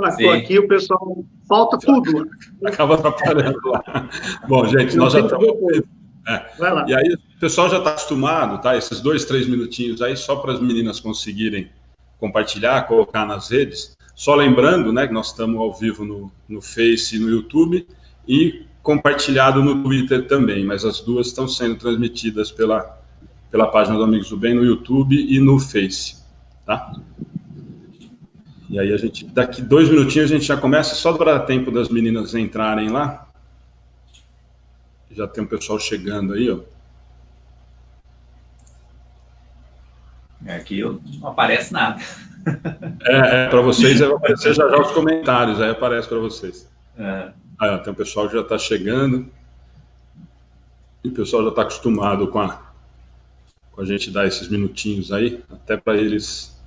Estou aqui, o pessoal falta tudo. Acaba atrapalhando lá. Bom, gente, nós já estamos... Vai lá. E aí, o pessoal já está acostumado, tá? Esses 2, 3 minutinhos aí, só para as meninas conseguirem compartilhar, colocar nas redes. Só lembrando, né, que nós estamos ao vivo no Face e no YouTube e compartilhado no Twitter também, mas as duas estão sendo transmitidas pela página do Amigos do Bem no YouTube e no Face, tá? E aí daqui 2 minutinhos a gente já começa, só para dar tempo das meninas entrarem lá. Já tem um pessoal chegando aí, ó. Aqui não aparece nada. Para vocês vai aparecer já os comentários, aí aparece para vocês. Aí, ó, tem um pessoal que já está chegando. E o pessoal já está acostumado com a gente dar esses minutinhos aí, até para eles...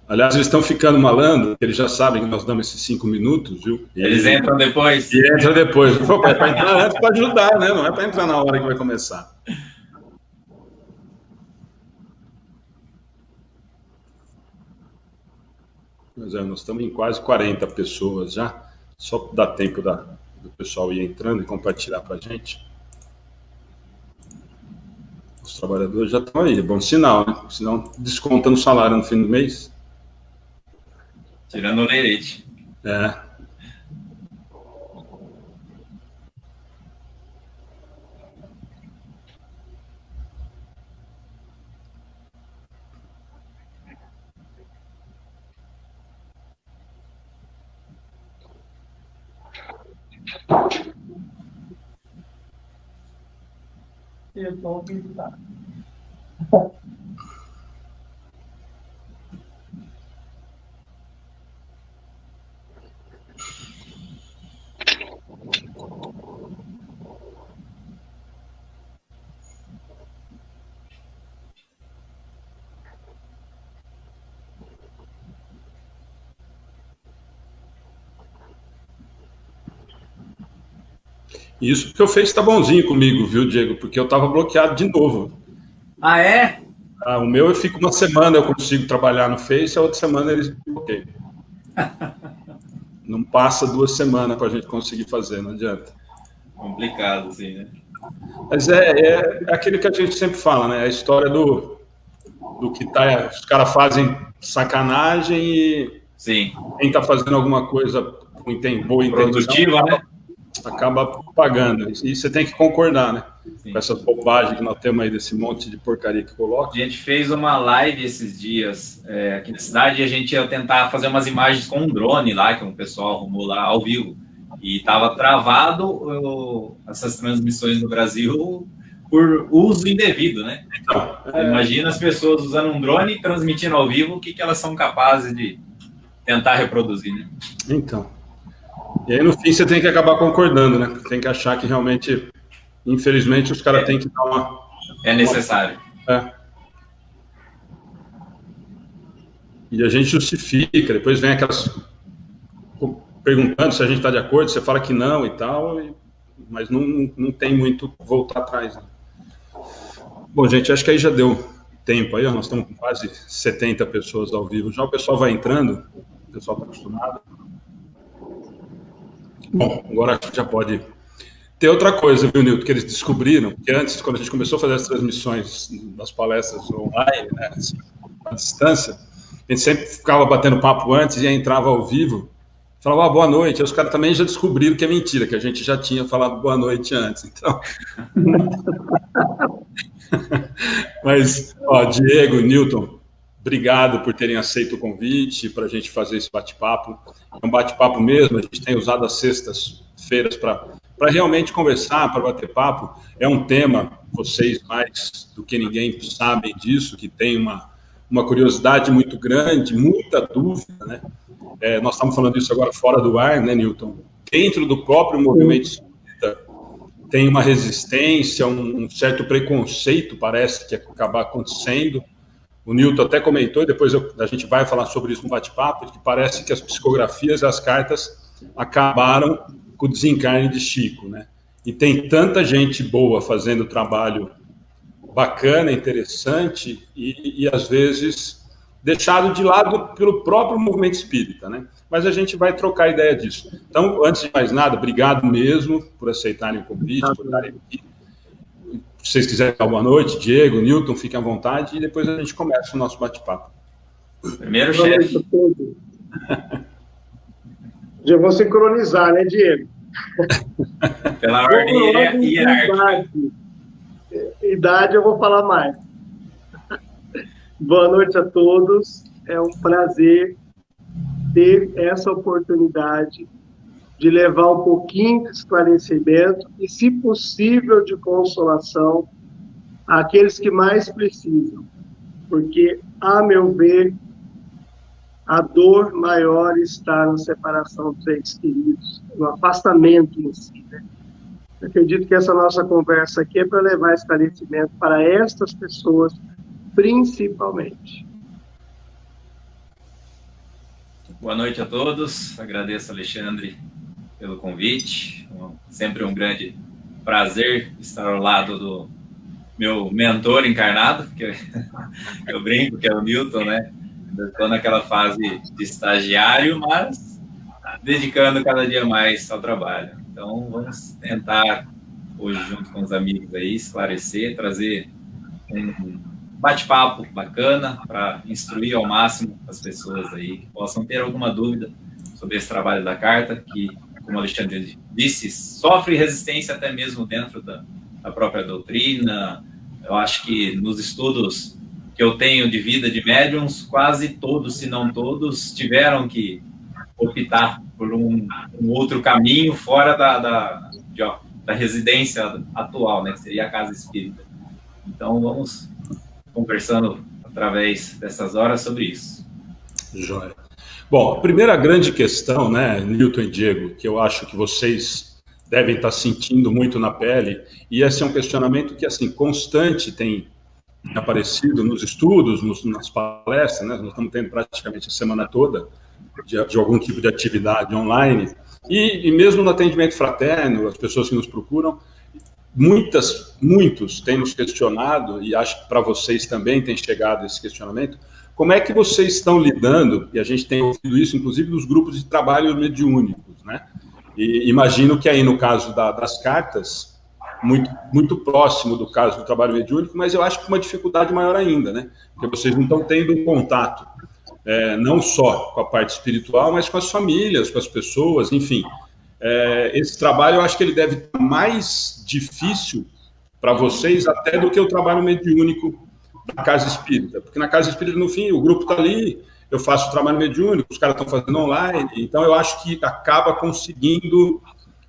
Aliás, eles estão ficando malandros, eles já sabem que nós damos esses 5 minutos, viu? Eles entram depois? E entra depois. É para entrar antes para ajudar, né? Não é para entrar na hora que vai começar. Mas nós estamos em quase 40 pessoas já. Só dá tempo do pessoal ir entrando e compartilhar para a gente. Os trabalhadores já estão aí, bom sinal, né? Senão desconta no salário no fim do mês. Tirando o leite. Eu vou visitar. Isso porque o Face está bonzinho comigo, viu, Diego? Porque eu estava bloqueado de novo. Ah, é? O meu eu fico uma semana, eu consigo trabalhar no Face, a outra semana eles bloqueiam. Não passa 2 semanas para a gente conseguir fazer, não adianta. Complicado, assim, né? Mas é aquilo que a gente sempre fala, né? A história do que os caras fazem sacanagem e Sim. Quem está fazendo alguma coisa com boa intenção produtiva, né? Acaba pagando. E você tem que concordar, né? Sim. Com essa bobagem que nós temos aí desse monte de porcaria que coloca. A gente fez uma live esses dias aqui na cidade e a gente ia tentar fazer umas imagens com um drone lá, que um pessoal arrumou lá ao vivo. E estava travado essas transmissões no Brasil por uso indevido, né? Então, imagina as pessoas usando um drone e transmitindo ao vivo, o que elas são capazes de tentar reproduzir, né? Então. E aí, no fim, você tem que acabar concordando, né? Tem que achar que realmente, infelizmente, os caras têm que dar uma... É necessário. E a gente justifica, depois vem aquelas... perguntando se a gente está de acordo, você fala que não e tal, mas não tem muito voltar atrás, né? Bom, gente, acho que aí já deu tempo aí, nós estamos com quase 70 pessoas ao vivo já, o pessoal vai entrando, o pessoal está acostumado. Bom, agora acho que já pode... Tem outra coisa, viu, Nilton, que eles descobriram, que antes, quando a gente começou a fazer as transmissões das palestras online, né, assim, à distância, a gente sempre ficava batendo papo antes e entrava ao vivo, falava boa noite, aí os caras também já descobriram que é mentira, que a gente já tinha falado boa noite antes, então... Mas, ó, Diego e Nilton, obrigado por terem aceito o convite para a gente fazer esse bate-papo. É um bate-papo mesmo, a gente tem usado as sextas-feiras para realmente conversar, para bater papo. É um tema, vocês mais do que ninguém sabem disso, que tem uma curiosidade muito grande, muita dúvida, né? Nós estamos falando disso agora fora do ar, né, Nilton? Dentro do próprio movimento espírita, tem uma resistência, um certo preconceito, parece que acabar acontecendo. O Nilton até comentou, e depois a gente vai falar sobre isso no bate-papo, que parece que as psicografias e as cartas acabaram com o desencarne de Chico, né? E tem tanta gente boa fazendo trabalho bacana, interessante, e às vezes deixado de lado pelo próprio movimento espírita, né? Mas a gente vai trocar ideia disso. Então, antes de mais nada, obrigado mesmo por aceitarem o convite, por estarem aqui. Se vocês quiserem dar boa noite, Diego, Newton, fiquem à vontade, e depois a gente começa o nosso bate-papo. Primeiro, chefe. Já vou sincronizar, né, Diego? Pela ordem hierárquica. Idade eu vou falar mais. Boa noite a todos. É um prazer ter essa oportunidade de levar um pouquinho de esclarecimento e, se possível, de consolação àqueles que mais precisam. Porque, a meu ver, a dor maior está na separação dos entes queridos, no afastamento em si, né? Eu acredito que essa nossa conversa aqui é para levar esclarecimento para estas pessoas, principalmente. Boa noite a todos. Agradeço, Alexandre, pelo convite. Sempre um grande prazer estar ao lado do meu mentor encarnado, que eu brinco que é o Newton, né? Estou naquela fase de estagiário, mas dedicando cada dia mais ao trabalho. Então, vamos tentar, hoje, junto com os amigos aí, esclarecer, trazer um bate-papo bacana para instruir ao máximo as pessoas aí que possam ter alguma dúvida sobre esse trabalho da carta, que, como o Alexandre disse, sofre resistência até mesmo dentro da própria doutrina. Eu acho que nos estudos que eu tenho de vida de médiums, quase todos, se não todos, tiveram que optar por um outro caminho fora da residência atual, né, que seria a casa espírita. Então, vamos conversando através dessas horas sobre isso. Jóia. Bom, a primeira grande questão, né, Newton e Diego, que eu acho que vocês devem estar sentindo muito na pele, e esse é um questionamento que, assim, constante tem aparecido nos estudos, nas palestras, né? Nós estamos tendo praticamente a semana toda de algum tipo de atividade online, e mesmo no atendimento fraterno, as pessoas que nos procuram, muitos têm nos questionado, e acho que para vocês também tem chegado esse questionamento, como é que vocês estão lidando, e a gente tem ouvido isso, inclusive, nos grupos de trabalho mediúnicos, né? E imagino que aí, no caso das cartas, muito próximo do caso do trabalho mediúnico, mas eu acho que uma dificuldade maior ainda, né? Porque vocês não estão tendo um contato, não só com a parte espiritual, mas com as famílias, com as pessoas, enfim. Esse trabalho, eu acho que ele deve estar mais difícil para vocês até do que o trabalho mediúnico da casa espírita, porque na casa espírita, no fim, o grupo está ali, eu faço o trabalho mediúnico, os caras estão fazendo online, então eu acho que acaba conseguindo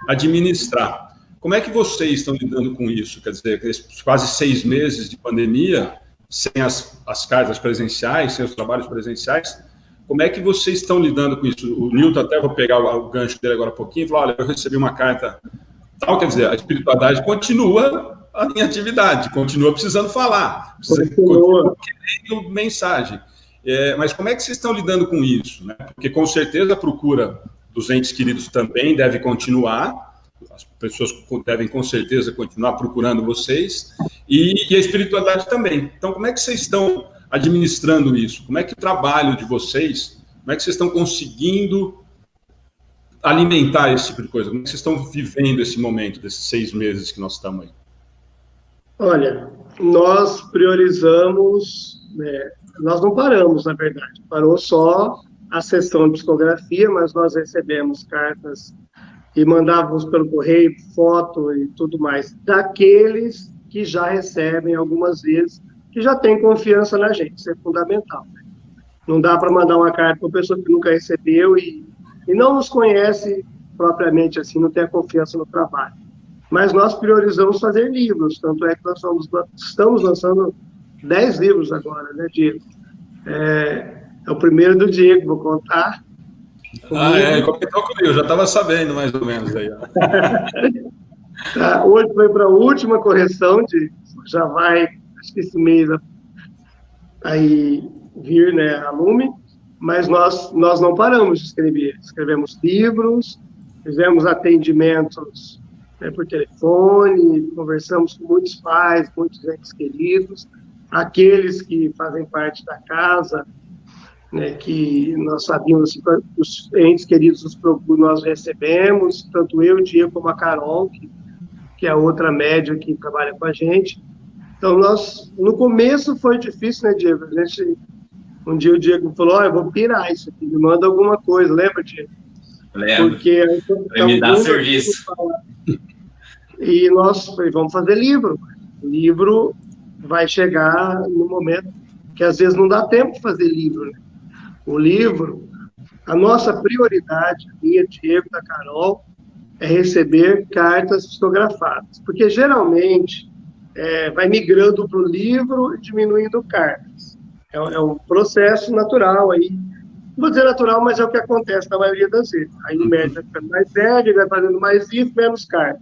administrar. Como é que vocês estão lidando com isso? Quer dizer, quase 6 meses de pandemia, sem as casas presenciais, sem os trabalhos presenciais, como é que vocês estão lidando com isso? O Newton, até vou pegar o gancho dele agora um pouquinho, e falar, olha, eu recebi uma carta tal, quer dizer, a espiritualidade continua em atividade, continua precisando falar, continua querendo mensagem. Mas como é que vocês estão lidando com isso, né? Porque com certeza a procura dos entes queridos também deve continuar, as pessoas devem com certeza continuar procurando vocês, e a espiritualidade também. Então, como é que vocês estão administrando isso? Como é que o trabalho de vocês, como é que vocês estão conseguindo alimentar esse tipo de coisa? Como é que vocês estão vivendo esse momento, desses 6 meses que nós estamos aí? Olha, nós priorizamos, nós não paramos, na verdade, parou só a sessão de psicografia, mas nós recebemos cartas e mandávamos pelo correio, foto e tudo mais, daqueles que já recebem algumas vezes, que já têm confiança na gente, isso é fundamental. Né? Não dá para mandar uma carta para uma pessoa que nunca recebeu e não nos conhece propriamente assim, não tem a confiança no trabalho. Mas nós priorizamos fazer livros, tanto é que nós estamos lançando 10 livros agora, né, Diego? É o primeiro do Diego, vou contar. Comentou comigo, eu já estava sabendo mais ou menos aí. Hoje foi para a última correção, já vai, acho que esse mês aí vir, né, a Lume, mas nós não paramos de escrever. Escrevemos livros, fizemos atendimentos por telefone, conversamos com muitos pais, muitos entes queridos, aqueles que fazem parte da casa, né, que nós sabíamos assim, que os entes queridos nos procuram, nós recebemos, tanto eu, o Diego, como a Carol, que é a outra médium que trabalha com a gente. Então, no começo foi difícil, né, Diego? Um dia o Diego falou, eu vou pirar isso aqui, me manda alguma coisa, lembra, Diego? Lembro. Porque vai me dar serviço. E nós vamos fazer livro. O livro vai chegar no momento que às vezes não dá tempo de fazer livro, né? O livro, a nossa prioridade, minha, Diego, da Carol, é receber cartas psicografadas, porque geralmente vai migrando para o livro e diminuindo cartas. É um processo natural aí. Não vou dizer natural, mas é o que acontece na maioria das vezes. Aí o médico vai ficando mais velho, ele vai fazendo mais livro, menos carta.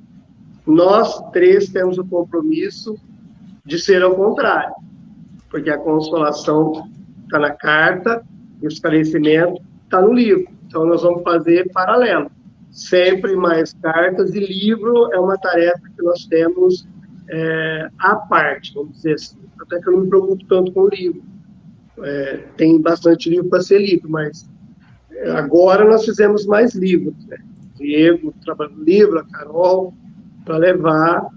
Nós três temos o compromisso de ser ao contrário, porque a consolação está na carta e o esclarecimento está no livro. Então, nós vamos fazer paralelo. Sempre mais cartas, e livro é uma tarefa que nós temos à parte, vamos dizer assim. Até que eu não me preocupo tanto com o livro. Tem bastante livro para ser lido, mas agora nós fizemos mais livros, né? Diego trabalhando livro, a Carol, para levar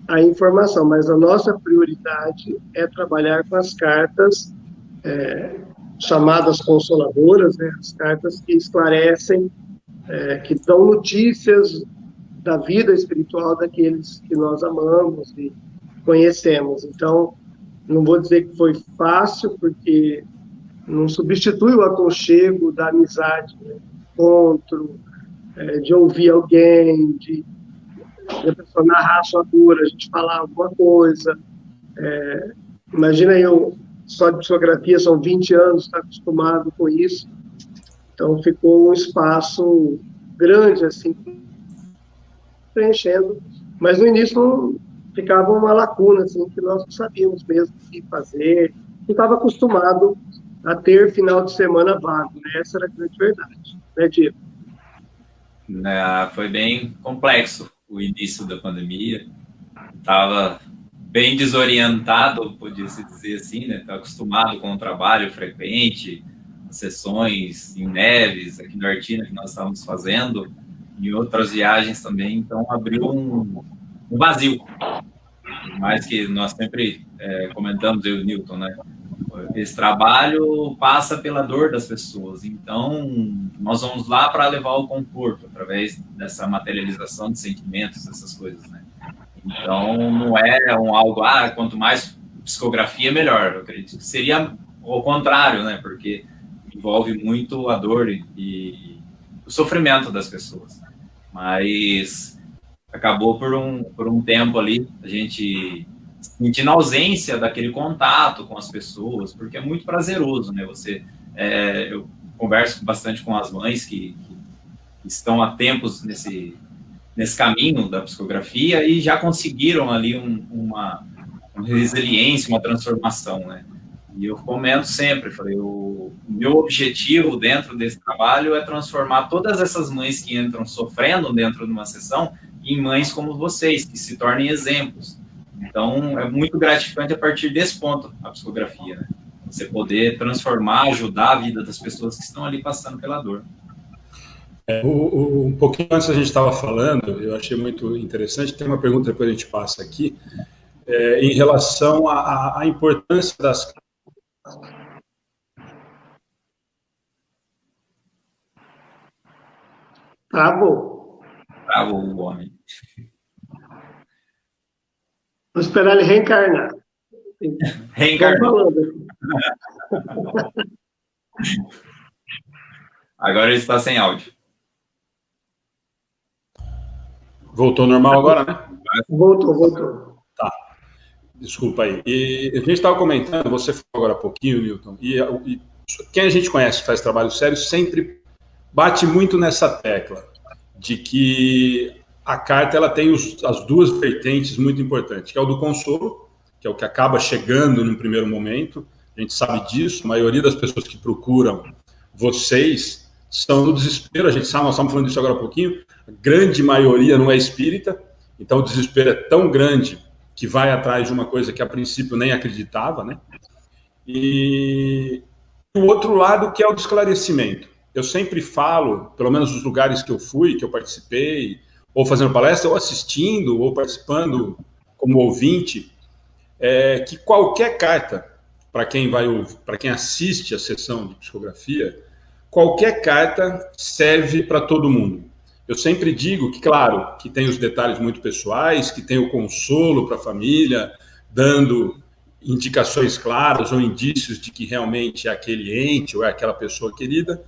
a informação, mas a nossa prioridade é trabalhar com as cartas chamadas consoladoras, né? As cartas que esclarecem, que dão notícias da vida espiritual daqueles que nós amamos e conhecemos. Então, não vou dizer que foi fácil, porque não substitui o aconchego da amizade, né? Encontro, de ouvir alguém, de a pessoa narrar a sua dor, a gente falar alguma coisa. Imagina eu, só de psicografia, são 20 anos, está acostumado com isso. Então, ficou um espaço grande, assim, preenchendo. Mas no início ficava uma lacuna, assim, que nós não sabíamos mesmo o que fazer. Não estava acostumado a ter final de semana vago, né? Essa era a grande verdade, né, Diego? Foi bem complexo o início da pandemia. Estava bem desorientado, podia-se dizer assim, né? Estava acostumado com o trabalho frequente, sessões em Neves, aqui no Artina, que nós estávamos fazendo, e outras viagens também. Então, abriu um vazio. Mais que nós sempre comentamos, eu e o Newton, né? Esse trabalho passa pela dor das pessoas. Então, nós vamos lá para levar o conforto, através dessa materialização de sentimentos, essas coisas, né? Então, não é algo, quanto mais psicografia, melhor. Eu acredito que seria o contrário, né? Porque envolve muito a dor e o sofrimento das pessoas. Mas acabou por um tempo ali, a gente sentindo a ausência daquele contato com as pessoas, porque é muito prazeroso, né? Eu converso bastante com as mães que estão há tempos nesse caminho da psicografia e já conseguiram ali uma resiliência, uma transformação, né? E eu comento sempre, falei, o meu objetivo dentro desse trabalho é transformar todas essas mães que entram sofrendo dentro de uma sessão em mães como vocês, que se tornem exemplos. Então, é muito gratificante a partir desse ponto, a psicografia, né? Você poder transformar, ajudar a vida das pessoas que estão ali passando pela dor. Um pouquinho antes a gente estava falando, eu achei muito interessante, tem uma pergunta depois a gente passa aqui, em relação à importância das... Travou o homem. Vou esperar ele reencarnar. Reencarnar. Agora ele está sem áudio. Voltou normal agora, né? Voltou. Tá. Desculpa aí. E a gente estava comentando, você falou agora há pouquinho, Newton, e quem a gente conhece que faz trabalho sério sempre bate muito nessa tecla de que a carta ela tem as duas vertentes muito importantes, que é o do consolo, que é o que acaba chegando num primeiro momento, a gente sabe disso, a maioria das pessoas que procuram vocês estão no desespero, a gente sabe, nós estamos falando disso agora há pouquinho, a grande maioria não é espírita, então o desespero é tão grande que vai atrás de uma coisa que a princípio nem acreditava, né? E o outro lado, que é o do esclarecimento. Eu sempre falo, pelo menos nos lugares que eu fui, que eu participei, ou fazendo palestra, ou assistindo, ou participando como ouvinte, que qualquer carta, para quem assiste a sessão de psicografia, qualquer carta serve para todo mundo. Eu sempre digo que, claro, que tem os detalhes muito pessoais, que tem o consolo para a família, dando indicações claras ou indícios de que realmente é aquele ente ou é aquela pessoa querida.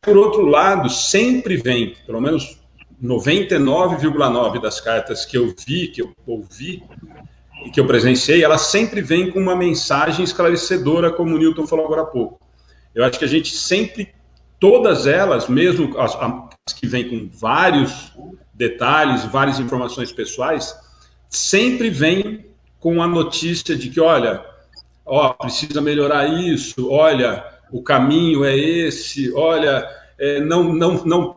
Por outro lado, sempre vem, pelo menos 99,9% das cartas que eu vi, que eu ouvi e que eu presenciei, elas sempre vêm com uma mensagem esclarecedora, como o Newton falou agora há pouco. Eu acho que a gente sempre, todas elas, mesmo as que vêm com vários detalhes, várias informações pessoais, sempre vêm com a notícia de que, olha, precisa melhorar isso, olha, o caminho é esse, olha, não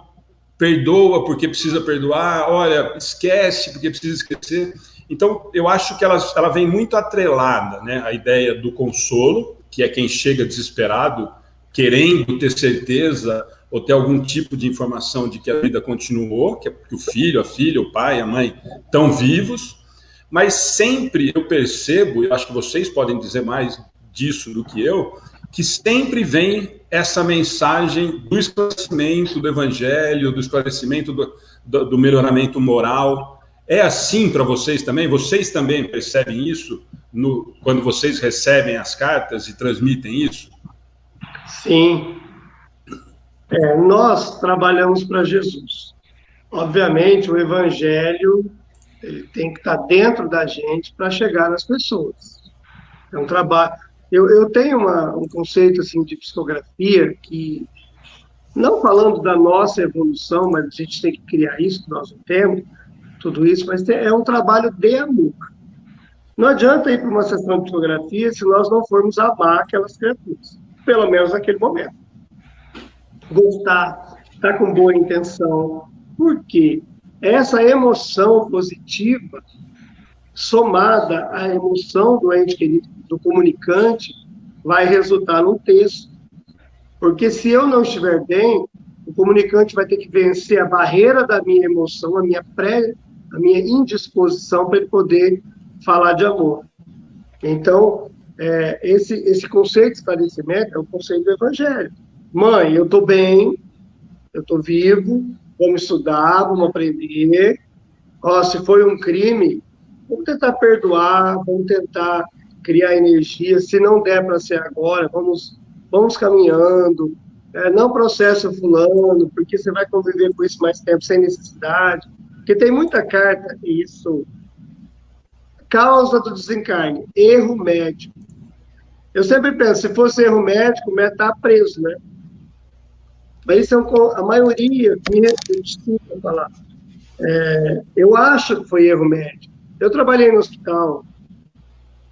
perdoa porque precisa perdoar, olha, esquece porque precisa esquecer. Então, eu acho que ela vem muito atrelada, né, à ideia do consolo, que é quem chega desesperado, querendo ter certeza ou ter algum tipo de informação de que a vida continuou, que o filho, a filha, o pai, a mãe estão vivos, mas sempre eu percebo, eu acho que vocês podem dizer mais disso do que eu, que sempre vem essa mensagem do esclarecimento do evangelho, do esclarecimento do melhoramento moral. É assim para vocês também? Vocês também percebem isso quando vocês recebem as cartas e transmitem isso? Sim. Nós trabalhamos para Jesus. Obviamente, o evangelho ele tem que estar dentro da gente para chegar nas pessoas. É um trabalho. Eu tenho um conceito assim, de psicografia que, não falando da nossa evolução, mas a gente tem que criar isso, nós não temos tudo isso, mas é um trabalho de amor. Não adianta ir para uma sessão de psicografia se nós não formos amar aquelas criaturas, pelo menos naquele momento. Gostar, estar com boa intenção. Por quê? Essa emoção positiva, somada à emoção do ente querido, do comunicante, vai resultar num texto. Porque se eu não estiver bem, o comunicante vai ter que vencer a barreira da minha emoção, a minha indisposição para ele poder falar de amor. Então, esse conceito de esclarecimento é o conceito do evangelho. Mãe, eu estou bem, eu estou vivo, vamos estudar, vamos aprender. Se foi um crime, vamos tentar perdoar, vamos tentar criar energia. Se não der para ser agora, vamos caminhando. Não processa fulano, porque você vai conviver com isso mais tempo sem necessidade. Porque tem muita carta, isso. Causa do desencarne, erro médico. Eu sempre penso, se fosse erro médico, o médico está preso, né? Mas isso a maioria, desculpa falar, eu acho que foi erro médico. Eu trabalhei no hospital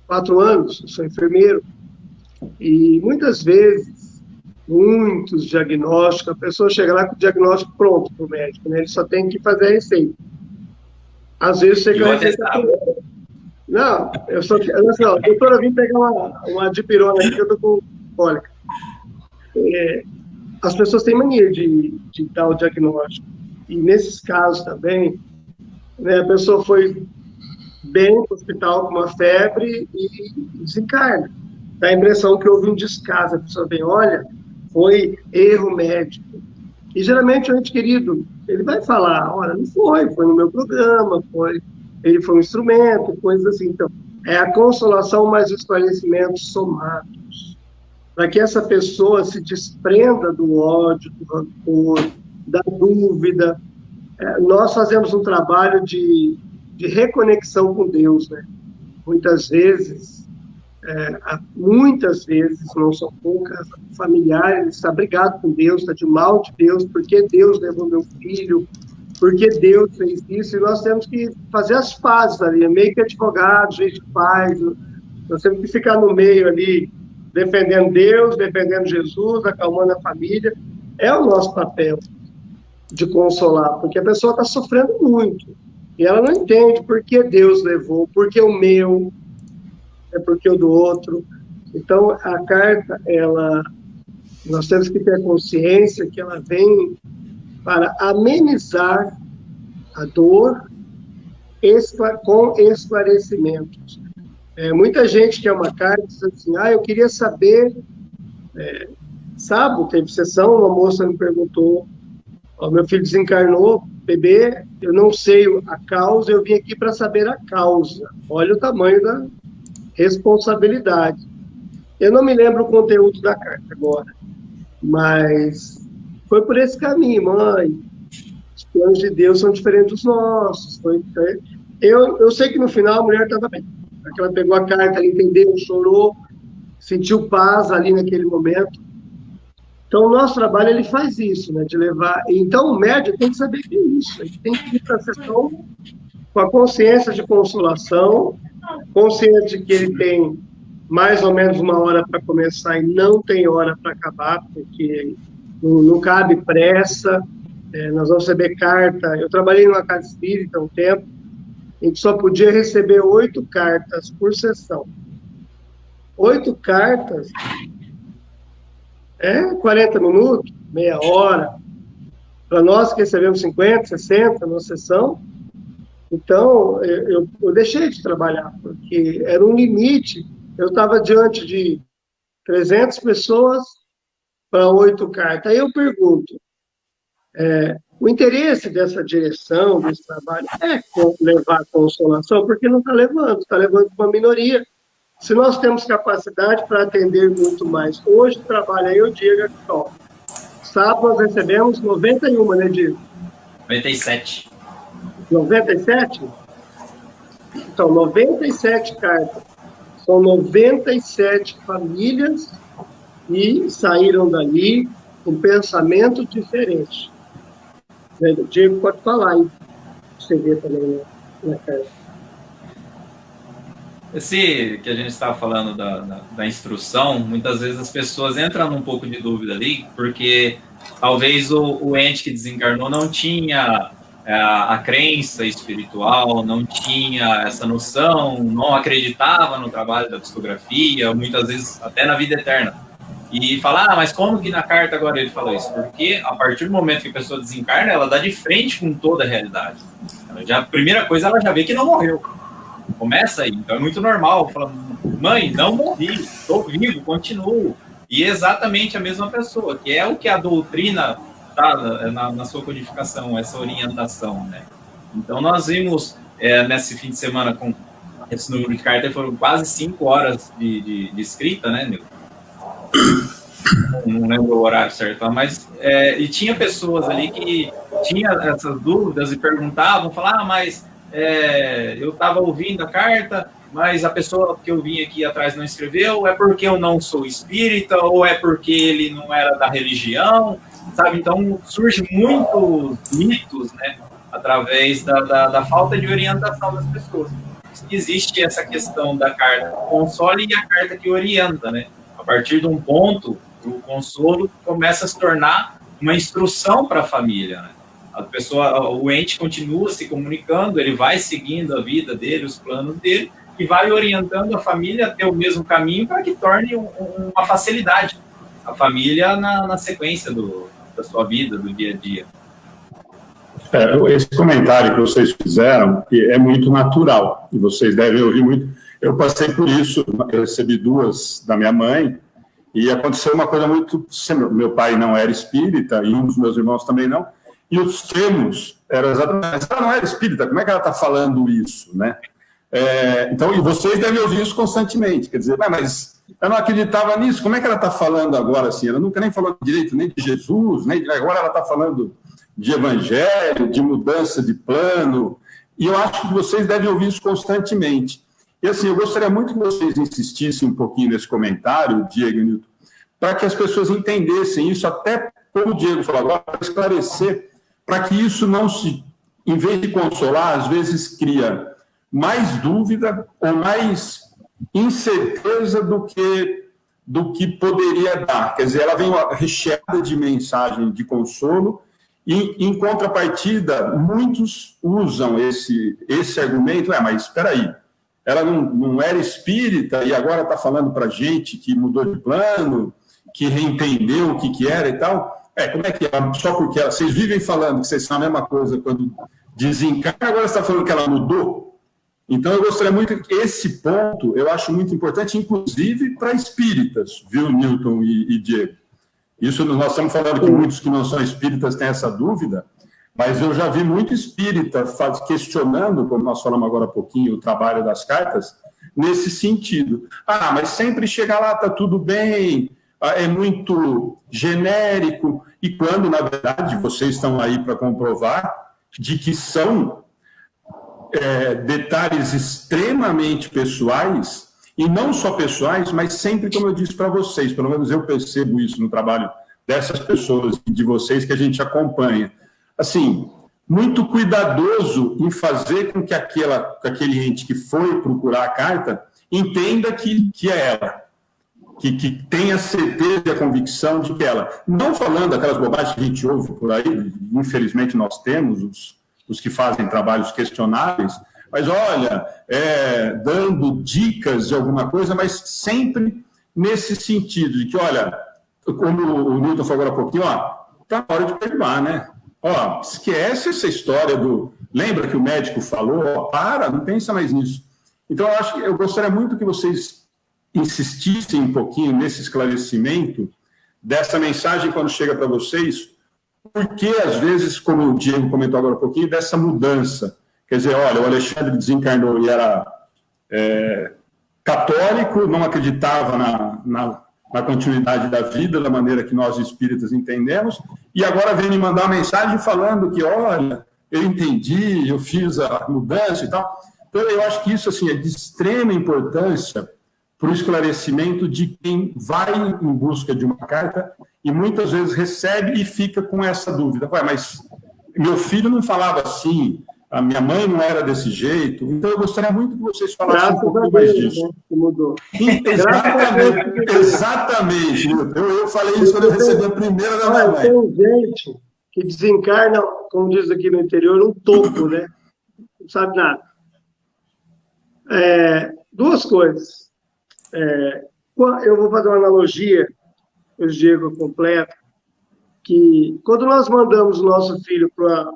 4 anos, sou enfermeiro, e muitas vezes, muitos diagnósticos, a pessoa chega lá com o diagnóstico pronto para o médico, né? Ele só tem que fazer a receita. Às vezes chega a receita. Não, doutora, eu vim pegar uma dipirona aqui que eu tô com cólica. As pessoas têm mania de dar o diagnóstico. E nesses casos também, né, a pessoa foi bem no hospital com uma febre e desencarna. Dá a impressão que houve um descaso. A pessoa vem, olha, foi erro médico. E geralmente o ente querido, ele vai falar, olha, não foi no meu programa, ele foi um instrumento, coisas assim. Então, é a consolação mais os esclarecimentos somados, para que essa pessoa se desprenda do ódio, do rancor, da dúvida. Nós fazemos um trabalho de reconexão com Deus, né? Muitas vezes, não são poucas, familiares está brigado com Deus, está de mal de Deus, porque Deus levou meu filho, porque Deus fez isso, e nós temos que fazer as pazes ali, meio que advogado, juiz de paz, nós temos que ficar no meio ali, defendendo Deus, defendendo Jesus, acalmando a família. É o nosso papel de consolar, porque a pessoa está sofrendo muito, e ela não entende por que Deus levou, por que o meu, porque o do outro. Então, a carta, ela Nós temos que ter consciência que ela vem para amenizar a dor com esclarecimentos. Muita gente quer uma carta e diz assim, eu queria saber, sábado teve sessão, uma moça me perguntou, meu filho desencarnou, bebê, eu não sei a causa, eu vim aqui para saber a causa. Olha o tamanho da responsabilidade. Eu não me lembro o conteúdo da carta agora, mas foi por esse caminho, mãe. Os planos de Deus são diferentes dos nossos. Eu sei que no final a mulher estava bem. Ela pegou a carta, ela entendeu, chorou, sentiu paz ali naquele momento. Então, o nosso trabalho, ele faz isso, né, de levar... Então, o médium tem que saber que é isso. Ele tem que ir para a sessão com a consciência de consolação, consciência de que ele tem mais ou menos 1 hora para começar e não tem hora para acabar, porque não cabe pressa. Nós vamos receber carta. Eu trabalhei numa casa espírita há um tempo, a gente só podia receber 8 cartas por sessão. 8 cartas... 40 minutos, meia hora. Para nós que recebemos 50, 60 na sessão, então eu deixei de trabalhar, porque era um limite. Eu estava diante de 300 pessoas para 8 cartas. Aí eu pergunto, o interesse dessa direção, desse trabalho, é levar consolação, porque não está levando para uma minoria. Se nós temos capacidade para atender muito mais, hoje trabalha eu, Diego, aqui, ó. Sábado nós recebemos 91, né, Diego? 97. 97? Então, 97 cartas. São 97 famílias e saíram dali com pensamento diferente. O Diego pode falar aí. Você vê também na carta. Esse que a gente estava falando da instrução, muitas vezes as pessoas entram num pouco de dúvida ali, porque talvez o ente que desencarnou não tinha a crença espiritual, não tinha essa noção, não acreditava no trabalho da psicografia, muitas vezes até na vida eterna. E falar, mas como que na carta agora ele falou isso? Porque a partir do momento que a pessoa desencarna, ela dá de frente com toda a realidade. A primeira coisa, ela já vê que não morreu. Começa aí, então é muito normal. Fala, mãe, não morri, estou vivo, continuo. E é exatamente a mesma pessoa, que é o que a doutrina dá na sua codificação, essa orientação, né? Então nós vimos nesse fim de semana com esse número de cartas, foram quase 5 horas de escrita, né, Nilton? Não lembro o horário certo, mas e tinha pessoas ali que tinham essas dúvidas e perguntavam, falavam, mas eu estava ouvindo a carta, mas a pessoa que eu vim aqui atrás não escreveu, é porque eu não sou espírita, ou é porque ele não era da religião, sabe? Então, surge muitos mitos, né, através da falta de orientação das pessoas. Existe essa questão da carta console e a carta que orienta, né? A partir de um ponto, o consolo começa a se tornar uma instrução para a família, né? A pessoa, o ente continua se comunicando, ele vai seguindo a vida dele, os planos dele, e vai orientando a família a ter o mesmo caminho para que torne uma facilidade a família na sequência da sua vida, do dia a dia. Esse comentário que vocês fizeram é muito natural, e vocês devem ouvir muito. Eu passei por isso, eu recebi 2 da minha mãe, e aconteceu uma coisa muito... Meu pai não era espírita, e um dos meus irmãos também não, e os termos eram exatamente... Ela não era espírita, como é que ela está falando isso, né? Então, e vocês devem ouvir isso constantemente, quer dizer, mas eu não acreditava nisso, como é que ela está falando agora assim? Ela nunca nem falou direito nem de Jesus, agora ela está falando de evangelho, de mudança de plano, e eu acho que vocês devem ouvir isso constantemente. E assim, eu gostaria muito que vocês insistissem um pouquinho nesse comentário, Diego e Nilton, para que as pessoas entendessem isso, até como o Diego falou agora, para esclarecer, para que isso não se, em vez de consolar, às vezes cria mais dúvida ou mais incerteza do que poderia dar. Quer dizer, ela vem recheada de mensagem de consolo e, em contrapartida, muitos usam esse argumento, mas espera aí, ela não era espírita e agora está falando para a gente que mudou de plano que reentendeu o que era e tal. Como é que é? Só porque vocês vivem falando que vocês são a mesma coisa quando desencarna, agora você está falando que ela mudou? Então, eu gostaria muito que esse ponto, eu acho muito importante, inclusive para espíritas, viu, Newton e Diego? Isso nós estamos falando que muitos que não são espíritas têm essa dúvida, mas eu já vi muito espírita questionando, como nós falamos agora há pouquinho, o trabalho das cartas, nesse sentido. Mas sempre chegar lá, está tudo bem, é muito genérico, e quando, na verdade, vocês estão aí para comprovar de que são detalhes extremamente pessoais, e não só pessoais, mas sempre, como eu disse para vocês, pelo menos eu percebo isso no trabalho dessas pessoas e de vocês que a gente acompanha, assim, muito cuidadoso em fazer com que aquele ente que foi procurar a carta entenda que é ela, que tenha certeza e a convicção de que ela, não falando aquelas bobagens que a gente ouve por aí, infelizmente nós temos os que fazem trabalhos questionáveis, mas olha, dando dicas de alguma coisa, mas sempre nesse sentido de que, olha, como o Newton falou agora há pouquinho, está na hora de perdoar, né? Esquece essa história lembra que o médico falou? Não pensa mais nisso. Então, eu gostaria muito que vocês insistissem um pouquinho nesse esclarecimento dessa mensagem quando chega para vocês, porque, às vezes, como o Diego comentou agora um pouquinho, dessa mudança. Quer dizer, olha, o Alexandre desencarnou e era católico, não acreditava na continuidade da vida, da maneira que nós espíritas entendemos, e agora vem me mandar uma mensagem falando que, olha, eu entendi, eu fiz a mudança e tal. Então, eu acho que isso assim, é de extrema importância para o esclarecimento de quem vai em busca de uma carta e muitas vezes recebe e fica com essa dúvida. Mas meu filho não falava assim, a minha mãe não era desse jeito, então eu gostaria muito que vocês falassem um pouco mais disso. Né, que mudou. Exatamente. Eu falei isso quando eu recebi a primeira da minha mãe. Tem gente que desencarna, como diz aqui no interior, um topo, né? Não sabe nada. Duas coisas. Eu vou fazer uma analogia, o Diego completa, que quando nós mandamos o nosso filho para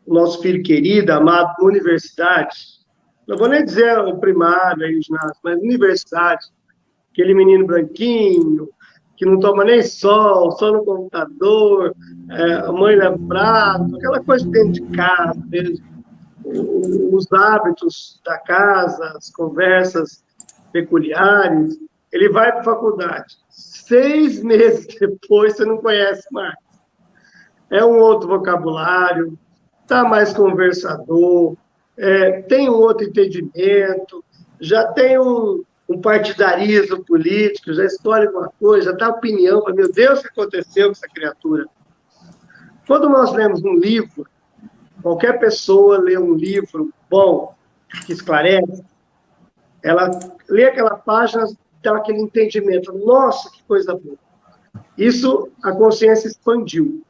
o nosso filho querido, amado, para a universidade, não vou nem dizer o primário, aí, o ginásio, mas universidade, aquele menino branquinho, que não toma nem sol, só no computador, a mãe leva prato, aquela coisa dentro de casa mesmo, os hábitos da casa, as conversas peculiares, ele vai para a faculdade. 6 meses depois, você não conhece mais. É um outro vocabulário, está mais conversador, tem um outro entendimento, já tem um partidarismo político, já escolhe uma coisa, já dá opinião, meu Deus, o que aconteceu com essa criatura? Quando nós lemos um livro, qualquer pessoa lê um livro bom, que esclarece, ela lê aquela página, dá aquele entendimento, nossa, que coisa boa. Isso, a consciência expandiu.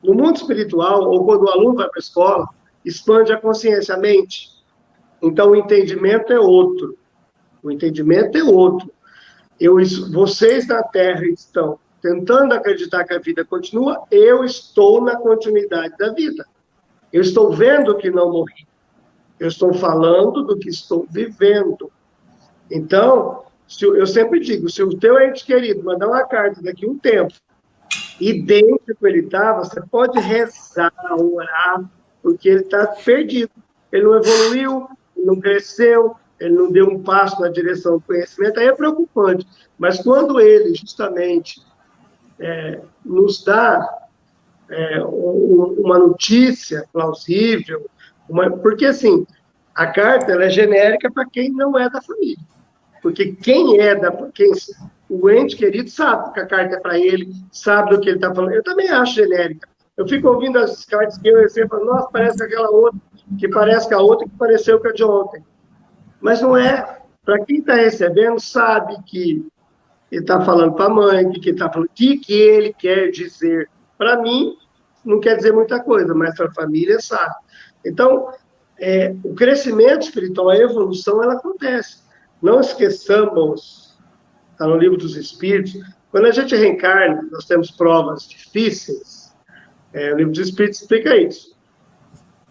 No mundo espiritual, ou quando o aluno vai para a escola, expande a consciência, a mente. Então, o entendimento é outro. O entendimento é outro. Vocês na Terra estão tentando acreditar que a vida continua, eu estou na continuidade da vida. Eu estou vendo que não morri. Eu estou falando do que estou vivendo. Então, eu sempre digo, se o teu ente querido mandar uma carta daqui a um tempo, idêntico ele está, você pode rezar, orar, porque ele está perdido. Ele não evoluiu, ele não cresceu, ele não deu um passo na direção do conhecimento, aí é preocupante. Mas quando ele, justamente, nos dá uma notícia plausível, porque, assim, a carta ela é genérica para quem não é da família. Porque o ente querido sabe que a carta é para ele, sabe do que ele está falando. Eu também acho genérica. Eu fico ouvindo as cartas que eu recebo e falo, nossa, parece aquela outra, que parece com a outra, que pareceu com a de ontem. Mas não é. Para quem está recebendo, sabe que ele está falando para a mãe, que ele está falando, que ele quer dizer. Para mim, não quer dizer muita coisa, mas para a família sabe. Então, o crescimento espiritual, a evolução, ela acontece. Não esqueçamos, está no Livro dos Espíritos, Quando a gente reencarna, nós temos provas difíceis, o livro dos Espíritos explica isso.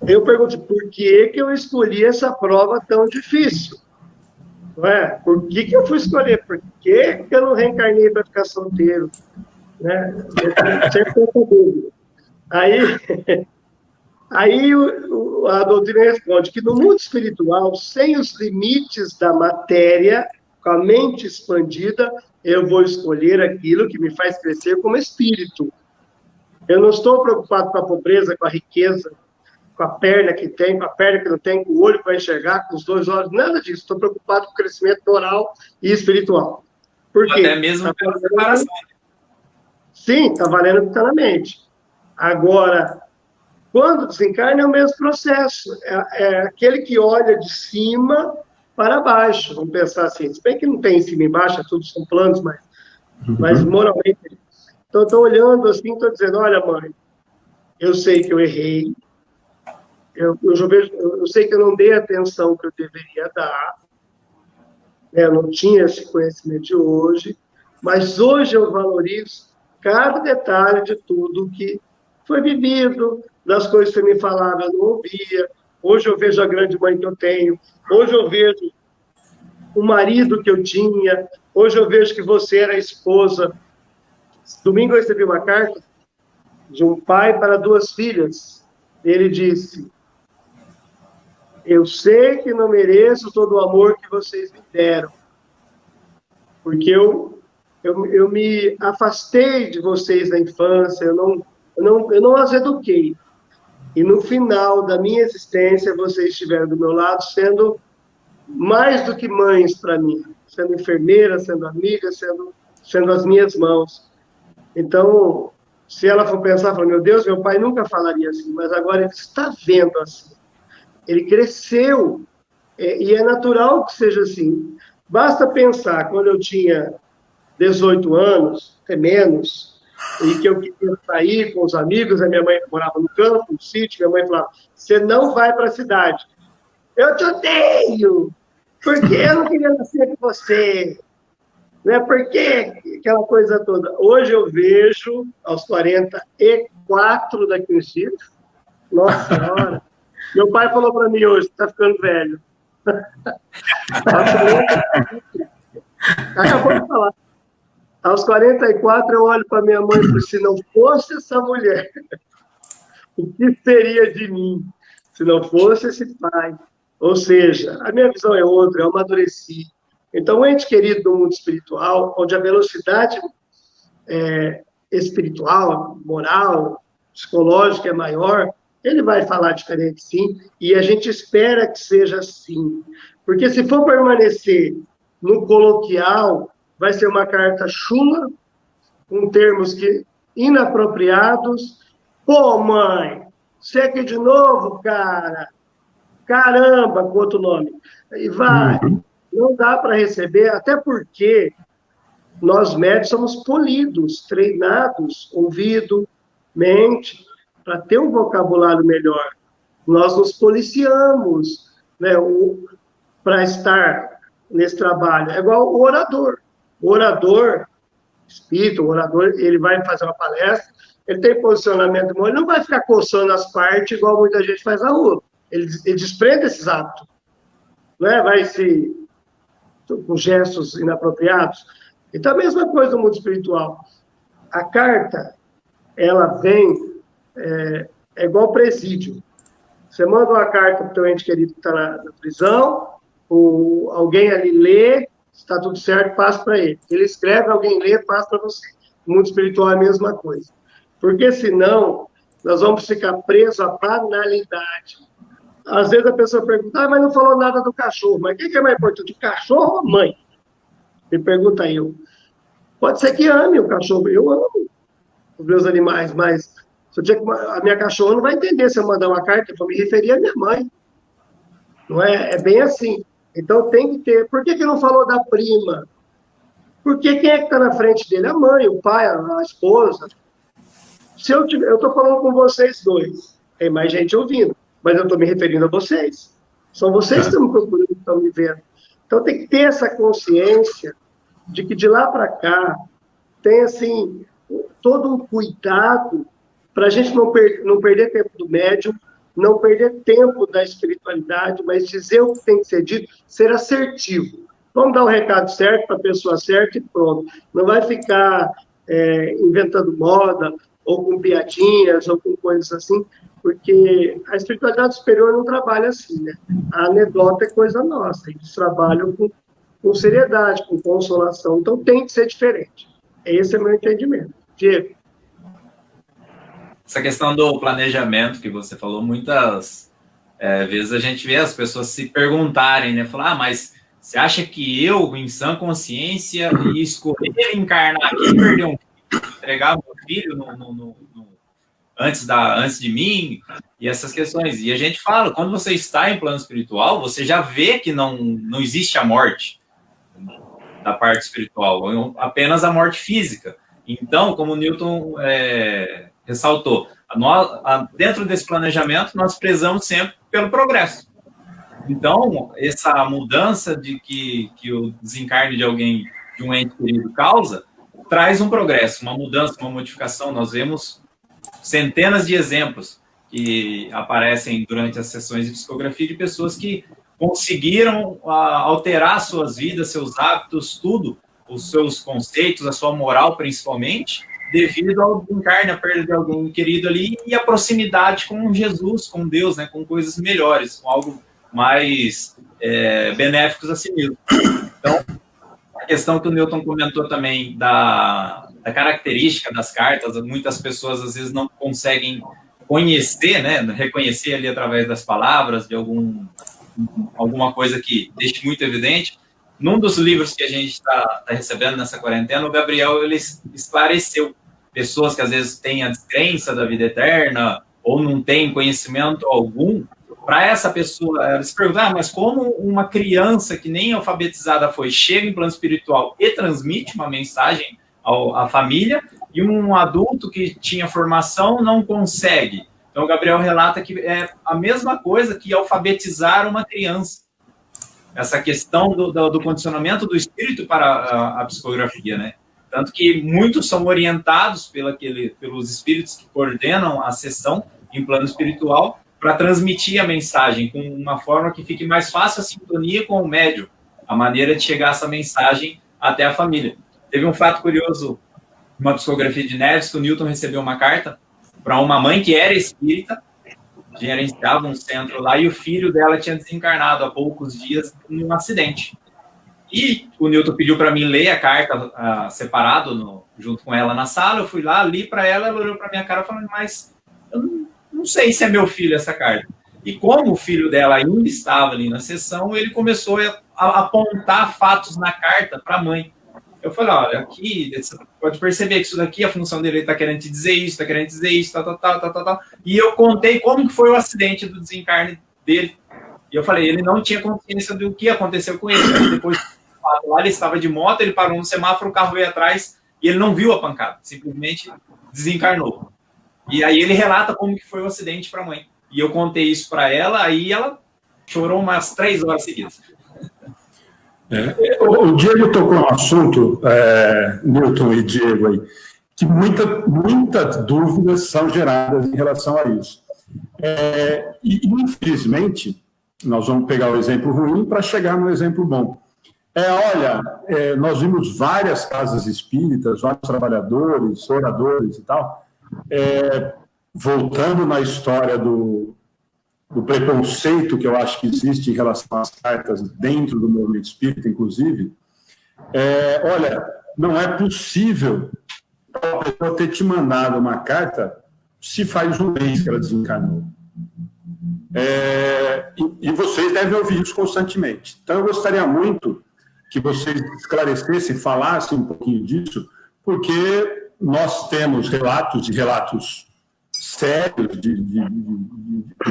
Eu pergunto, por que eu escolhi essa prova tão difícil? Não é? Por que eu fui escolher? Por que eu não reencarnei para ficar solteiro? Né? Eu sempre tenho essa dúvida. Aí a doutrina responde que no mundo espiritual, sem os limites da matéria, com a mente expandida, eu vou escolher aquilo que me faz crescer como espírito. Eu não estou preocupado com a pobreza, com a riqueza, com a perna que tem, com a perna que não tem, com o olho que vai enxergar, com os 2 olhos, nada disso. Estou preocupado com o crescimento moral e espiritual. Por quê? Até mesmo pela separação. Sim, está valendo o que está na mente. Agora, quando desencarna é o mesmo processo. É aquele que olha de cima para baixo. Vamos pensar assim. Se bem que não tem em cima e embaixo, tudo são planos, mas moralmente. Então, estou olhando assim, estou dizendo, olha, mãe, eu sei que eu errei, eu sei que eu não dei a atenção que eu deveria dar, eu não tinha esse conhecimento de hoje, mas hoje eu valorizo cada detalhe de tudo que foi vivido, das coisas que você me falava, eu não ouvia. Hoje eu vejo a grande mãe que eu tenho, hoje eu vejo o marido que eu tinha, hoje eu vejo que você era a esposa. Domingo eu recebi uma carta de um pai para 2 filhas. Ele disse, eu sei que não mereço todo o amor que vocês me deram, porque eu me afastei de vocês na infância, eu não as eduquei. E no final da minha existência, vocês estiveram do meu lado, sendo mais do que mães para mim, sendo enfermeira, sendo amiga, sendo as minhas mãos. Então, se ela for pensar, meu Deus, meu pai nunca falaria assim, mas agora ele está vendo assim. Ele cresceu, e é natural que seja assim. Basta pensar, quando eu tinha 18 anos, até menos, e que eu queria sair com os amigos, a minha mãe morava no campo, no sítio, minha mãe falava, você não vai para a cidade. Eu te odeio, porque eu não queria nascer com você. Né? Por que aquela coisa toda? Hoje eu vejo, aos 44 daqui uns dias, nossa senhora, meu pai falou para mim hoje, está ficando velho. Acabou de falar. Aos 44 eu olho para minha mãe e falo, se não fosse essa mulher, o que seria de mim? Se não fosse esse pai. Ou seja, a minha visão é outra, eu amadureci. Então, o ente querido do mundo espiritual, onde a velocidade espiritual, moral, psicológica é maior, ele vai falar diferente, sim, e a gente espera que seja assim. Porque se for permanecer no coloquial, vai ser uma carta chula, com termos inapropriados. Pô, mãe, você aqui de novo, cara? Caramba, com outro nome. E vai. Não dá para receber, até porque nós médicos somos polidos, treinados, ouvido, mente, para ter um vocabulário melhor. Nós nos policiamos, né, para estar nesse trabalho. É igual o orador. O orador, espírito, o orador, ele vai fazer uma palestra, ele tem posicionamento bom, ele não vai ficar coçando as partes igual muita gente faz na rua. Ele desprende esses hábitos. Né? Vai se... com gestos inapropriados. Então, a mesma coisa no mundo espiritual. A carta, ela vem, é igual presídio. Você manda uma carta para o teu ente querido que está na prisão, alguém ali lê, está tudo certo, passa para ele. Ele escreve, alguém lê, passa para você. No mundo espiritual é a mesma coisa. Porque, senão, nós vamos ficar presos à banalidade. Às vezes a pessoa pergunta, mas não falou nada do cachorro. Mas o que é mais importante, o cachorro ou a mãe? Me pergunta eu. Pode ser que ame o cachorro, eu amo os meus animais, mas a minha cachorra não vai entender se eu mandar uma carta, eu vou me referir à minha mãe. Não é? É bem assim. Então tem que ter. Por que não falou da prima? Porque quem é que está na frente dele? A mãe, o pai, a esposa. Se eu estou falando com vocês dois, tem mais gente ouvindo, mas eu estou me referindo a vocês. São vocês que estão me procurando, que estão me vendo. Então tem que ter essa consciência de que de lá para cá, tem, assim, todo um cuidado para a gente não perder tempo do médium, não perder tempo da espiritualidade, mas dizer o que tem que ser dito, ser assertivo. Vamos dar o recado certo para a pessoa certa e pronto. Não vai ficar inventando moda, ou com piadinhas, ou com coisas assim, porque a espiritualidade superior não trabalha assim, né? A anedota é coisa nossa, eles trabalham com seriedade, com consolação, então tem que ser diferente. Esse é o meu entendimento. Diego? Essa questão do planejamento que você falou, muitas vezes a gente vê as pessoas se perguntarem, né? Falar, mas você acha que eu, em sã consciência, ia escolher encarnar aqui e perder um filho, entregar meu filho antes de mim? E essas questões. E a gente fala, quando você está em plano espiritual, você já vê que não existe a morte da parte espiritual, apenas a morte física. Então, como o Newton ressaltou, dentro desse planejamento, nós prezamos sempre pelo progresso. Então, essa mudança de que o desencarne de alguém, de um ente querido, causa, traz um progresso, uma mudança, uma modificação. Nós vemos centenas de exemplos que aparecem durante as sessões de psicografia de pessoas que conseguiram alterar suas vidas, seus hábitos, tudo, os seus conceitos, a sua moral, principalmente, devido ao desencarne, a perda de alguém querido ali e a proximidade com Jesus, com Deus, né, com coisas melhores, com algo mais benéficos a si mesmo. Então, a questão que o Newton comentou também da característica das cartas, muitas pessoas às vezes não conseguem conhecer, né, reconhecer ali através das palavras, de alguma coisa que deixe muito evidente. Num dos livros que a gente está recebendo nessa quarentena, o Gabriel ele esclareceu pessoas que às vezes têm a descrença da vida eterna ou não têm conhecimento algum. Para essa pessoa, eles perguntam, mas como uma criança que nem alfabetizada foi, chega em plano espiritual e transmite uma mensagem à família, e um adulto que tinha formação não consegue? Então, o Gabriel relata que é a mesma coisa que alfabetizar uma criança. Essa questão do condicionamento do espírito para a psicografia, né? Tanto que muitos são orientados pelos espíritos que coordenam a sessão em plano espiritual para transmitir a mensagem com uma forma que fique mais fácil a sintonia com o médium, a maneira de chegar essa mensagem até a família. Teve um fato curioso, uma psicografia de Neves, que o Newton recebeu uma carta para uma mãe que era espírita, gerenciava um centro lá, e o filho dela tinha desencarnado há poucos dias num acidente. E o Newton pediu para mim ler a carta separado, junto com ela na sala. Eu fui lá, li para ela, ela olhou para minha cara falando, mas eu não sei se é meu filho essa carta. E como o filho dela ainda estava ali na sessão, ele começou a apontar fatos na carta para a mãe. Eu falei, olha, aqui, você pode perceber que isso daqui, a função dele está querendo te dizer isso, está querendo dizer isso, tal. E eu contei como que foi o acidente do desencarne dele. E eu falei, ele não tinha consciência do que aconteceu com ele. Mas depois, lá ele estava de moto, ele parou no semáforo, o carro veio atrás, e ele não viu a pancada, simplesmente desencarnou. E aí ele relata como que foi o acidente para a mãe. E eu contei isso para ela, aí ela chorou umas 3 horas seguidas. O Diego tocou no assunto, Newton e Diego, aí, que muitas dúvidas são geradas em relação a isso. E, infelizmente, nós vamos pegar o exemplo ruim para chegar no exemplo bom. Nós vimos várias casas espíritas, vários trabalhadores, oradores e tal, voltando na história do preconceito que eu acho que existe em relação às cartas dentro do movimento espírita, inclusive, não é possível a pessoa ter te mandado uma carta se faz um mês que ela desencarnou. E vocês devem ouvir isso constantemente. Então, eu gostaria muito que vocês esclarecessem, falassem um pouquinho disso, porque nós temos relatos sérios, de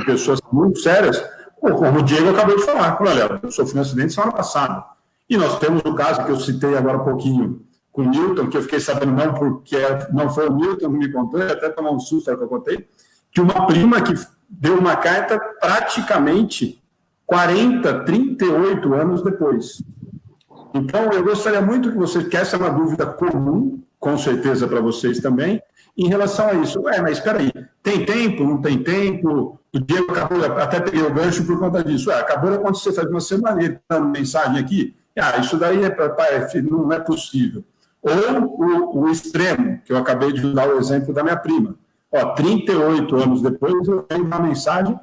pessoas muito sérias, como o Diego acabou de falar. Olha, eu sofri um acidente semana passada. E nós temos o caso que eu citei agora há pouquinho com o Newton, que eu fiquei sabendo não porque não foi o Newton que me contou, até tomar um susto que eu contei, que uma prima que deu uma carta praticamente 38 anos depois. Então, eu gostaria muito que vocês, que essa é uma dúvida comum, com certeza para vocês também, em relação a isso. Mas espera aí, tem tempo, não tem tempo? O Diego acabou, até peguei o gancho por conta disso. Acabou de acontecer faz uma semana, ele está dando mensagem aqui, isso daí não é possível. Ou o extremo, que eu acabei de dar o exemplo da minha prima. 38 anos depois, eu tenho uma mensagem,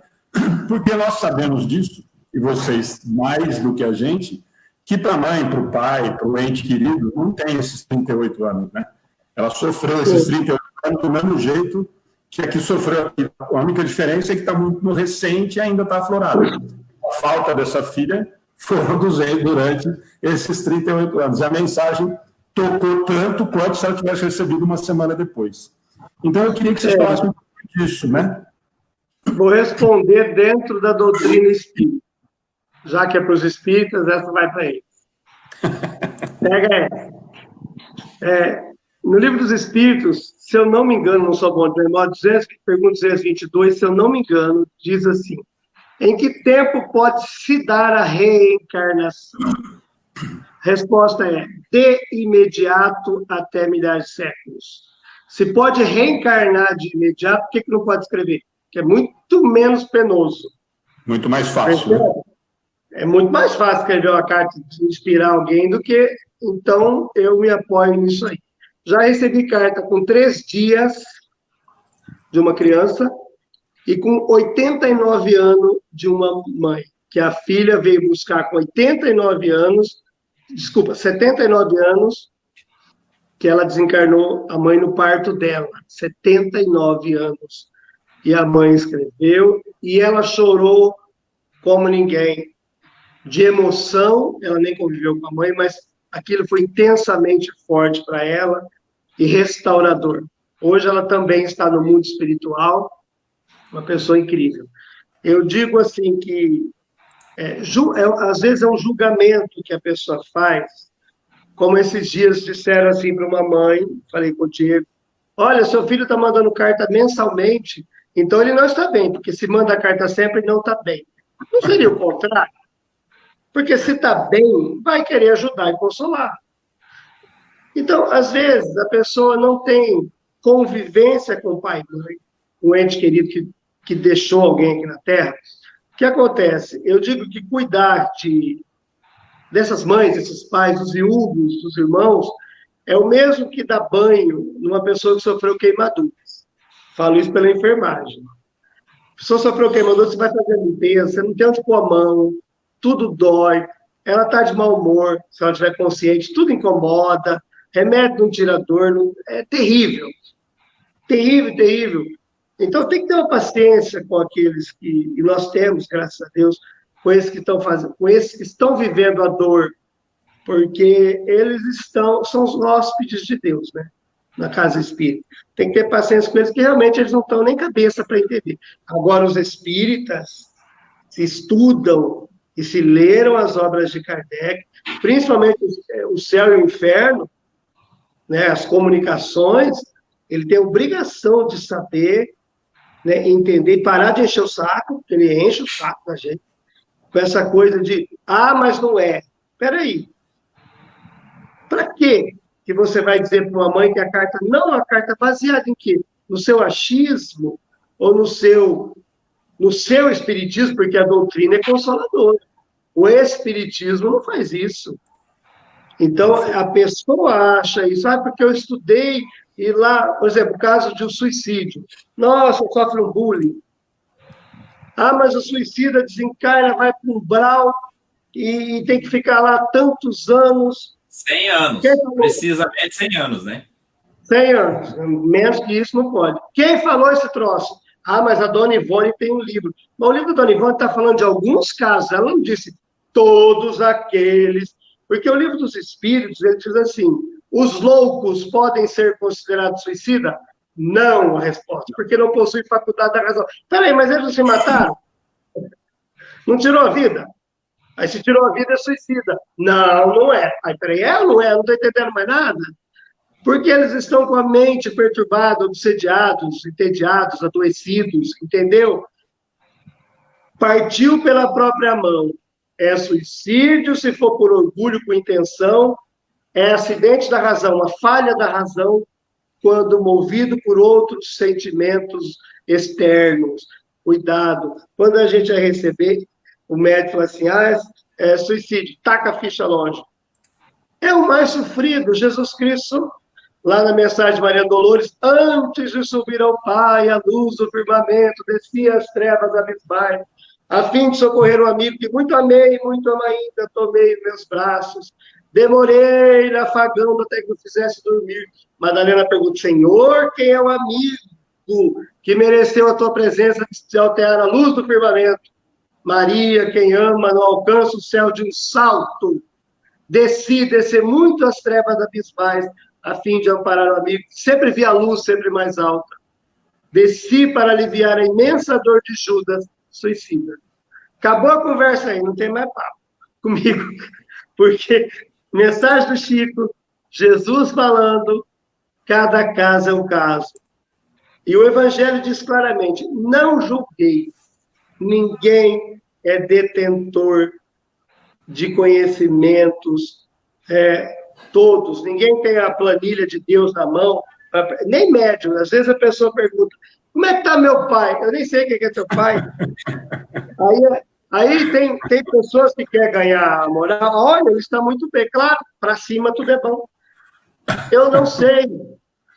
porque nós sabemos disso, e vocês mais do que a gente, que para a mãe, para o pai, para o ente querido, não tem esses 38 anos, né? Ela sofreu esses 38 anos do mesmo jeito que aqui sofreu. A única diferença é que está muito recente e ainda está aflorado. A falta dessa filha foram durante esses 38 anos. E a mensagem tocou tanto quanto se ela tivesse recebido uma semana depois. Então, eu queria que vocês falassem um pouco disso, né? Vou responder dentro da doutrina espírita. Já que é para os espíritas, essa vai para eles. Pega essa. No livro dos Espíritos, se eu não me engano, não sou bom de memória, pergunta 222, se eu não me engano, diz assim: em que tempo pode se dar a reencarnação? Resposta é: de imediato até milhares de séculos. Se pode reencarnar de imediato, por que não pode escrever? Que é muito menos penoso. Muito mais fácil. Né? É muito mais fácil escrever uma carta de inspirar alguém do que... Então, eu me apoio nisso aí. Já recebi carta com 3 dias de uma criança e com 89 anos de uma mãe, que a filha veio buscar com 79 anos, que ela desencarnou a mãe no parto dela, 79 anos. E a mãe escreveu, e ela chorou como ninguém, de emoção. Ela nem conviveu com a mãe, mas aquilo foi intensamente forte para ela e restaurador. Hoje ela também está no mundo espiritual, uma pessoa incrível. Eu digo assim que, às vezes é um julgamento que a pessoa faz, como esses dias disseram assim para uma mãe, falei com o Diego: olha, seu filho está mandando carta mensalmente, então ele não está bem, porque se manda carta sempre, não está bem. Não seria o contrário? Porque se está bem, vai querer ajudar e consolar. Então, às vezes, a pessoa não tem convivência com o pai e mãe, um ente querido que deixou alguém aqui na Terra. O que acontece? Eu digo que cuidar dessas mães, desses pais, dos viúvos, dos irmãos, é o mesmo que dar banho numa pessoa que sofreu queimaduras. Falo isso pela enfermagem. A pessoa sofreu queimadura, você vai fazer a limpeza, você não tem onde pôr a mão, tudo dói, ela está de mau humor, se ela estiver consciente, tudo incomoda, remédio não tira dor, é terrível. Terrível, terrível. Então, tem que ter uma paciência com aqueles que... E nós temos, graças a Deus, com esses que estão fazendo, com esses que estão vivendo a dor, porque eles são os hóspedes de Deus, né? Na casa espírita. Tem que ter paciência com eles, que realmente eles não estão nem cabeça para entender. Agora, os espíritas se estudam e se leram as obras de Kardec, principalmente o Céu e o Inferno, né, as comunicações, ele tem a obrigação de saber, né, entender e parar de encher o saco, porque ele enche o saco da gente, com essa coisa de, mas não é. Espera aí. Para quê que você vai dizer para uma mãe que a carta... Não, a carta baseada em quê? No seu achismo ou no seu espiritismo, porque a doutrina é consoladora. O espiritismo não faz isso. Então, a pessoa acha isso, porque eu estudei, e lá, por exemplo, o caso de um suicídio. Nossa, sofre um bullying. Mas o suicida desencarna, vai para um umbral e tem que ficar lá tantos anos. 100 anos, precisamente 100 anos, né? 100 anos, menos que isso não pode. Quem falou esse troço? Mas a Dona Ivone tem um livro. Mas o livro da Dona Ivone está falando de alguns casos, ela não disse todos aqueles, porque o livro dos Espíritos, ele diz assim, os loucos podem ser considerados suicida? Não, a resposta, porque não possuem faculdade da razão. Peraí, mas eles não se mataram? Não tirou a vida? Aí se tirou a vida, é suicida. Não, não é. Peraí, não é? Não estou entendendo mais nada. Porque eles estão com a mente perturbada, obsediados, entediados, adoecidos, entendeu? Partiu pela própria mão. É suicídio, se for por orgulho, com intenção, É acidente da razão, uma falha da razão, quando movido por outros sentimentos externos. Cuidado. Quando a gente vai receber, o médico fala assim, é suicídio, taca a ficha longe. É o mais sofrido. Jesus Cristo, lá na mensagem de Maria Dolores, antes de subir ao Pai, a luz do firmamento, descia as trevas abismais, a fim de socorrer um amigo que muito amei, muito amo ainda, tomei em meus braços, demorei afagando até que eu fizesse dormir. Madalena pergunta, Senhor, quem é o amigo que mereceu a tua presença de alterar a luz do firmamento? Maria, quem ama, não alcança o céu de um salto. Descer muito as trevas abismais, a fim de amparar o amigo. Sempre vi a luz sempre mais alta. Desci para aliviar a imensa dor de Judas, suicida. Acabou a conversa aí, não tem mais papo comigo. Porque, mensagem do Chico, Jesus falando, cada caso é um caso. E o Evangelho diz claramente, não julguei. Ninguém é detentor de conhecimentos, todos. Ninguém tem a planilha de Deus na mão, nem médium. Às vezes a pessoa pergunta, como é que está meu pai? Eu nem sei quem é teu pai. Aí tem pessoas que querem ganhar a moral. Olha, ele está muito bem. Claro, para cima tudo é bom. Eu não sei.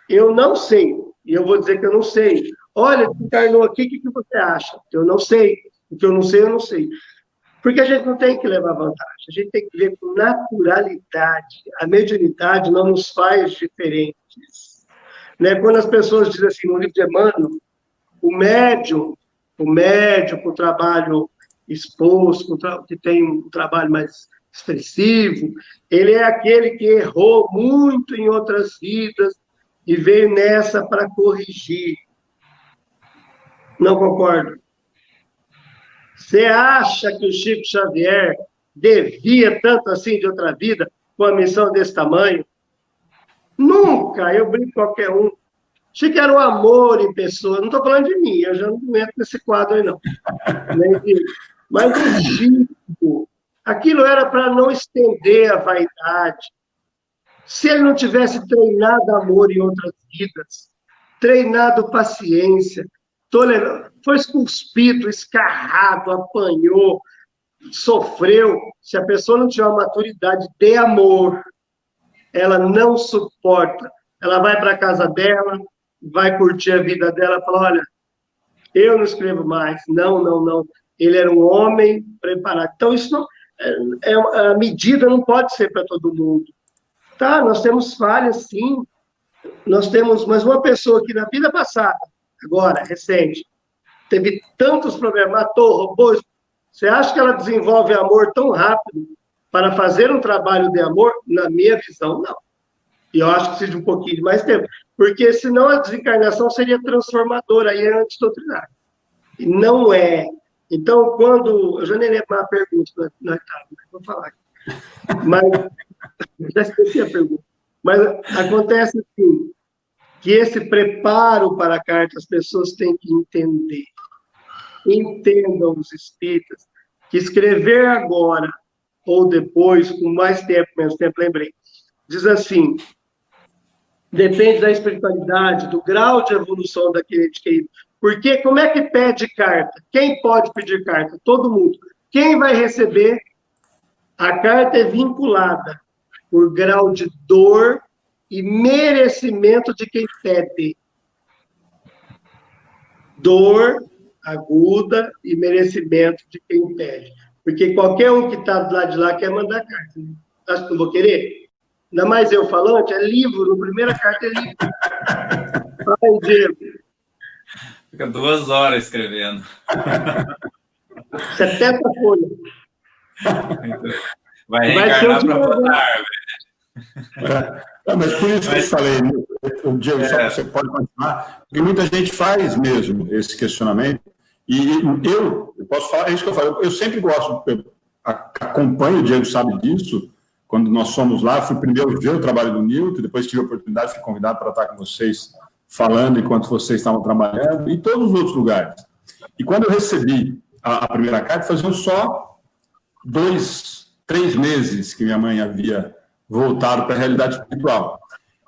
E eu vou dizer que eu não sei. Olha, encarnou aqui, o que você acha? Eu não sei. O que eu não sei, eu não sei. Porque a gente não tem que levar vantagem. A gente tem que ver com naturalidade. A mediunidade não nos faz diferentes. Né? Quando as pessoas dizem assim, no livro de Emmanuel, o médium, com o trabalho exposto, que tem um trabalho mais expressivo, ele é aquele que errou muito em outras vidas e veio nessa para corrigir. Não concordo. Você acha que o Chico Xavier devia tanto assim de outra vida, com a missão desse tamanho? Nunca, eu brinco com qualquer um. Chico era o amor em pessoa, não estou falando de mim, eu já não entro nesse quadro aí, não. Mas o Chico, aquilo era para não estender a vaidade. Se ele não tivesse treinado amor em outras vidas, treinado paciência, tolerância, foi cuspido, escarrado, apanhou, sofreu. Se a pessoa não tiver uma maturidade de amor, ela não suporta. Ela vai para a casa dela, vai curtir a vida dela, fala, olha, eu não escrevo mais. Não. Ele era um homem preparado. Então, isso não, a medida não pode ser para todo mundo. Tá, nós temos falhas, sim. Nós temos, mas uma pessoa que na vida passada, agora, recente, teve tantos problemas, matou, roubou. Você acha que ela desenvolve amor tão rápido para fazer um trabalho de amor? Na minha visão, não. E eu acho que precisa de um pouquinho de mais tempo. Porque senão a desencarnação seria transformadora, aí é antidoutrinário. E não é. Então, quando... Eu já nem lembro uma pergunta na etapa, vou falar aqui. Mas, já esqueci a pergunta. Mas acontece assim, que esse preparo para a carta, as pessoas têm que entender. Entendam os espíritas, que escrever agora ou depois, com mais tempo, menos tempo, lembrei. Diz assim, depende da espiritualidade, do grau de evolução daquele querido. Porque como é que pede carta? Quem pode pedir carta? Todo mundo. Quem vai receber? A carta é vinculada por grau de dor e merecimento de quem pede. Dor aguda e merecimento de quem pede. Porque qualquer um que está do lado de lá quer mandar carta. Né? Acho que eu vou querer? Ainda mais eu falante, é livro, na primeira carta é livro. Fala, Diego. Fica 2 horas escrevendo. 70 folhas. Vai reencarnar para botar, mas por isso que eu falei, o Diego, só você pode continuar, porque muita gente faz mesmo esse questionamento, e eu posso falar, é isso que eu falo, eu sempre gosto, acompanho, o Diego sabe disso, quando nós fomos lá, fui primeiro ver o trabalho do Newton, depois tive a oportunidade, fui convidado para estar com vocês, falando enquanto vocês estavam trabalhando, e todos os outros lugares. E quando eu recebi a primeira carta, faziam só 2, 3 meses que minha mãe havia voltado para a realidade espiritual.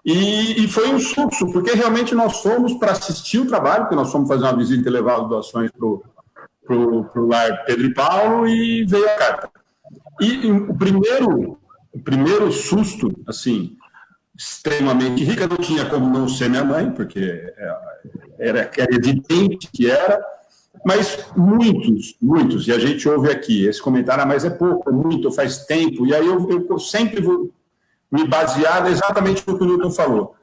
E foi um susto, porque realmente nós fomos para assistir o trabalho, porque nós fomos fazer uma visita e levar as doações para o lar Pedro e Paulo, e veio a carta. E o primeiro susto, assim, extremamente rica, não tinha como não ser minha mãe, porque era evidente que era, mas muitos, e a gente ouve aqui, esse comentário, mas é pouco, é muito, faz tempo, e aí eu sempre vou me basear exatamente no que o Newton falou.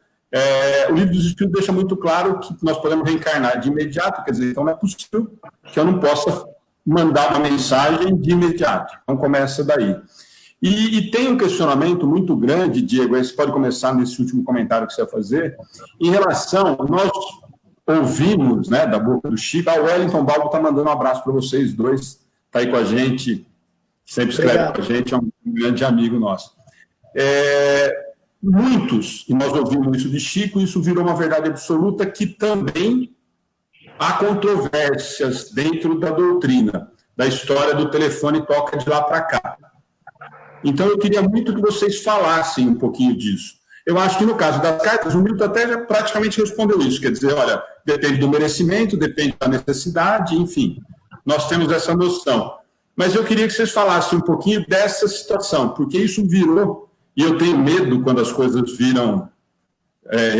O Livro dos Espíritos deixa muito claro que nós podemos reencarnar de imediato, quer dizer, então não é possível que eu não possa mandar uma mensagem de imediato. Então começa daí. E tem um questionamento muito grande, Diego, aí você pode começar nesse último comentário que você vai fazer, em relação, nós ouvimos, né, da boca do Chico, o Wellington Balbo está mandando um abraço para vocês dois, está aí com a gente, sempre escreve com a gente, é um grande amigo nosso. Muitos, e nós ouvimos isso de Chico, isso virou uma verdade absoluta, que também há controvérsias dentro da doutrina, da história do telefone toca de lá para cá. Então, eu queria muito que vocês falassem um pouquinho disso. Eu acho que, no caso das cartas, o Milton até já praticamente respondeu isso, quer dizer, olha, depende do merecimento, depende da necessidade, enfim, nós temos essa noção. Mas eu queria que vocês falassem um pouquinho dessa situação, porque isso virou, e eu tenho medo quando as coisas viram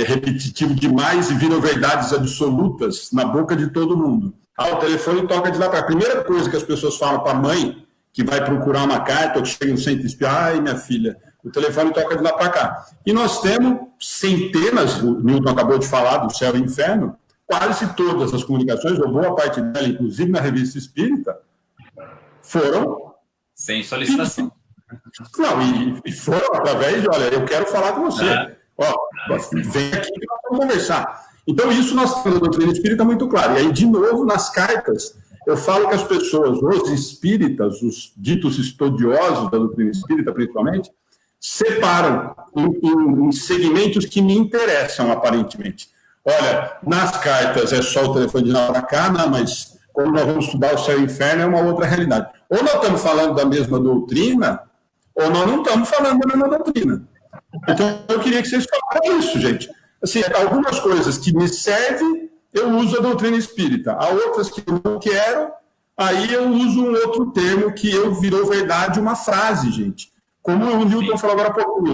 repetitivo demais e viram verdades absolutas na boca de todo mundo. O telefone toca de lá para cá. A primeira coisa que as pessoas falam para a mãe, que vai procurar uma carta, ou que chega no centro espírita, ai, minha filha, o telefone toca de lá para cá. E nós temos centenas, o Newton acabou de falar do céu e inferno, quase todas as comunicações, ou boa parte dela, inclusive na Revista Espírita, foram... Sem solicitação. Não, e foram através de, olha, eu quero falar com você. Vem aqui que nós vamos conversar. Então, isso nós temos na doutrina espírita muito claro. E aí, de novo, nas cartas, eu falo que as pessoas, os espíritas, os ditos estudiosos da doutrina espírita, principalmente, separam em segmentos que me interessam, aparentemente. Olha, nas cartas é só o telefone de lá para cá, não, mas quando nós vamos estudar o céu e o inferno é uma outra realidade. Ou nós estamos falando da mesma doutrina, ou nós não estamos falando da mesma doutrina. Então, eu queria que vocês falassem isso, gente. Assim, algumas coisas que me servem, eu uso a doutrina espírita. Há outras que eu não quero, aí eu uso um outro termo que virou verdade, uma frase, gente. Como o Newton falou agora há pouco.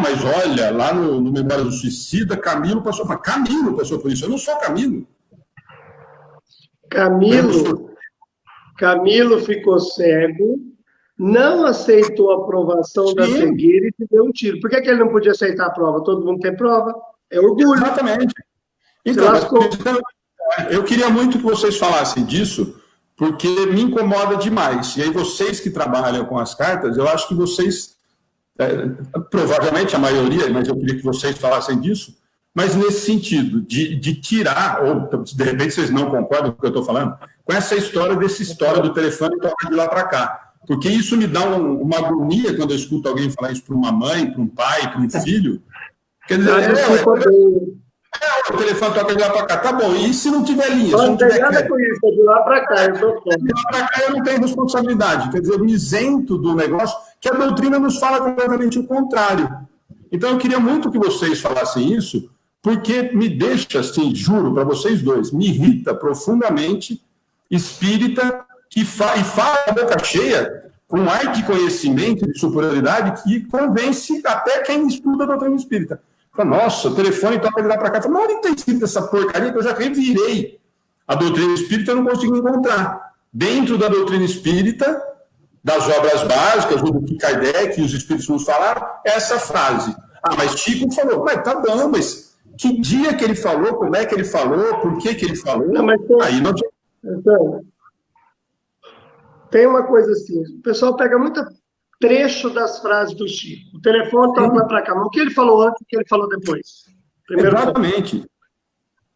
Mas olha, lá no Memórias do Suicida, Camilo passou por isso. Eu não sou Camilo. Camilo ficou cego, não aceitou a aprovação da cegueira e te deu um tiro. Por que ele não podia aceitar a prova? Todo mundo tem prova. É orgulho. Exatamente. Então, eu queria muito que vocês falassem disso, porque me incomoda demais. E aí vocês que trabalham com as cartas, eu acho que vocês, provavelmente a maioria, mas eu queria que vocês falassem disso, mas nesse sentido, de tirar, ou de repente vocês não concordam com o que eu estou falando, com essa história do telefone toca de lá para cá. Porque isso me dá uma agonia quando eu escuto alguém falar isso para uma mãe, para um pai, para um filho. Quer dizer, o telefone toca de lá para cá. Tá bom, e se não tiver linha? Não tem nada com isso, é de lá para cá. De lá para cá eu não tenho responsabilidade. Quer dizer, eu me isento do negócio, que a doutrina nos fala completamente o contrário. Então, eu queria muito que vocês falassem isso, porque me deixa, assim, juro para vocês dois, me irrita profundamente espírita que fala a boca cheia, com um ar de conhecimento, de superioridade, que convence até quem estuda a doutrina espírita. Fala, nossa, o telefone toca de lá para cá. Fala, mas onde tem escrito essa porcaria que eu já revirei a doutrina espírita e eu não consigo encontrar. Dentro da doutrina espírita, das obras básicas, do que Kardec e os espíritos nos falaram, essa frase. Mas Chico falou, mas tá bom, mas que dia que ele falou, como é que ele falou, por que ele falou? Não, mas aí não tinha... Então, tem uma coisa assim, o pessoal pega muito trecho das frases do Chico. O telefone toca lá para cá, mas o que ele falou antes e o que ele falou depois? Exatamente.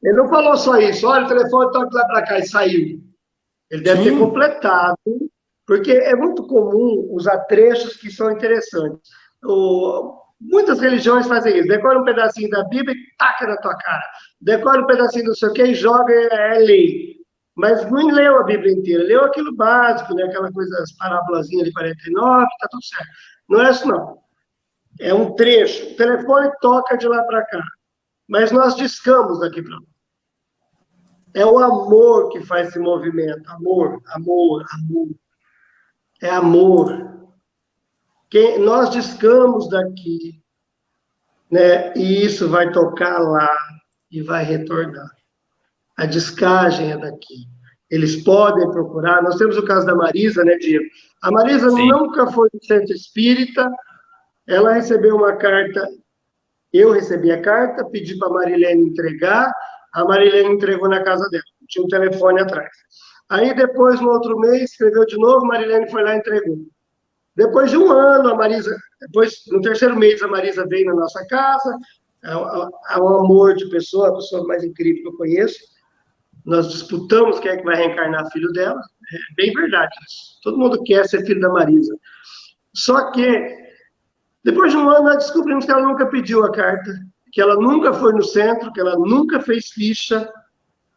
Ele não falou só isso, olha, o telefone toca lá para cá e saiu. Ele deve ter completado, porque é muito comum usar trechos que são interessantes. Muitas religiões fazem isso, decora um pedacinho da Bíblia e taca na tua cara. Decora um pedacinho do sei o que e joga, lei. Mas não leu a Bíblia inteira, leu aquilo básico, né? Aquela coisa, as parábolazinhas de 49, tá tudo certo. Não é isso, não. É um trecho. O telefone toca de lá para cá. Mas nós discamos daqui para lá. É o amor que faz esse movimento. Amor, amor, amor. É amor. Nós discamos daqui, né? E isso vai tocar lá e vai retornar. A descagem é daqui. Eles podem procurar. Nós temos o caso da Marisa, né, Diego? A Marisa Sim. nunca foi no centro espírita. Ela recebeu uma carta. Eu recebi a carta, pedi para a Marilene entregar. A Marilene entregou na casa dela. Tinha um telefone atrás. Aí, depois, no outro mês, escreveu de novo. Marilene foi lá e entregou. Depois de um ano, a Marisa... no terceiro mês, a Marisa veio na nossa casa. É um amor de pessoa, a pessoa mais incrível que eu conheço. Nós disputamos quem é que vai reencarnar filho dela. É bem verdade isso. Todo mundo quer ser filho da Marisa. Só que, depois de um ano, nós descobrimos que ela nunca pediu a carta, que ela nunca foi no centro, que ela nunca fez ficha,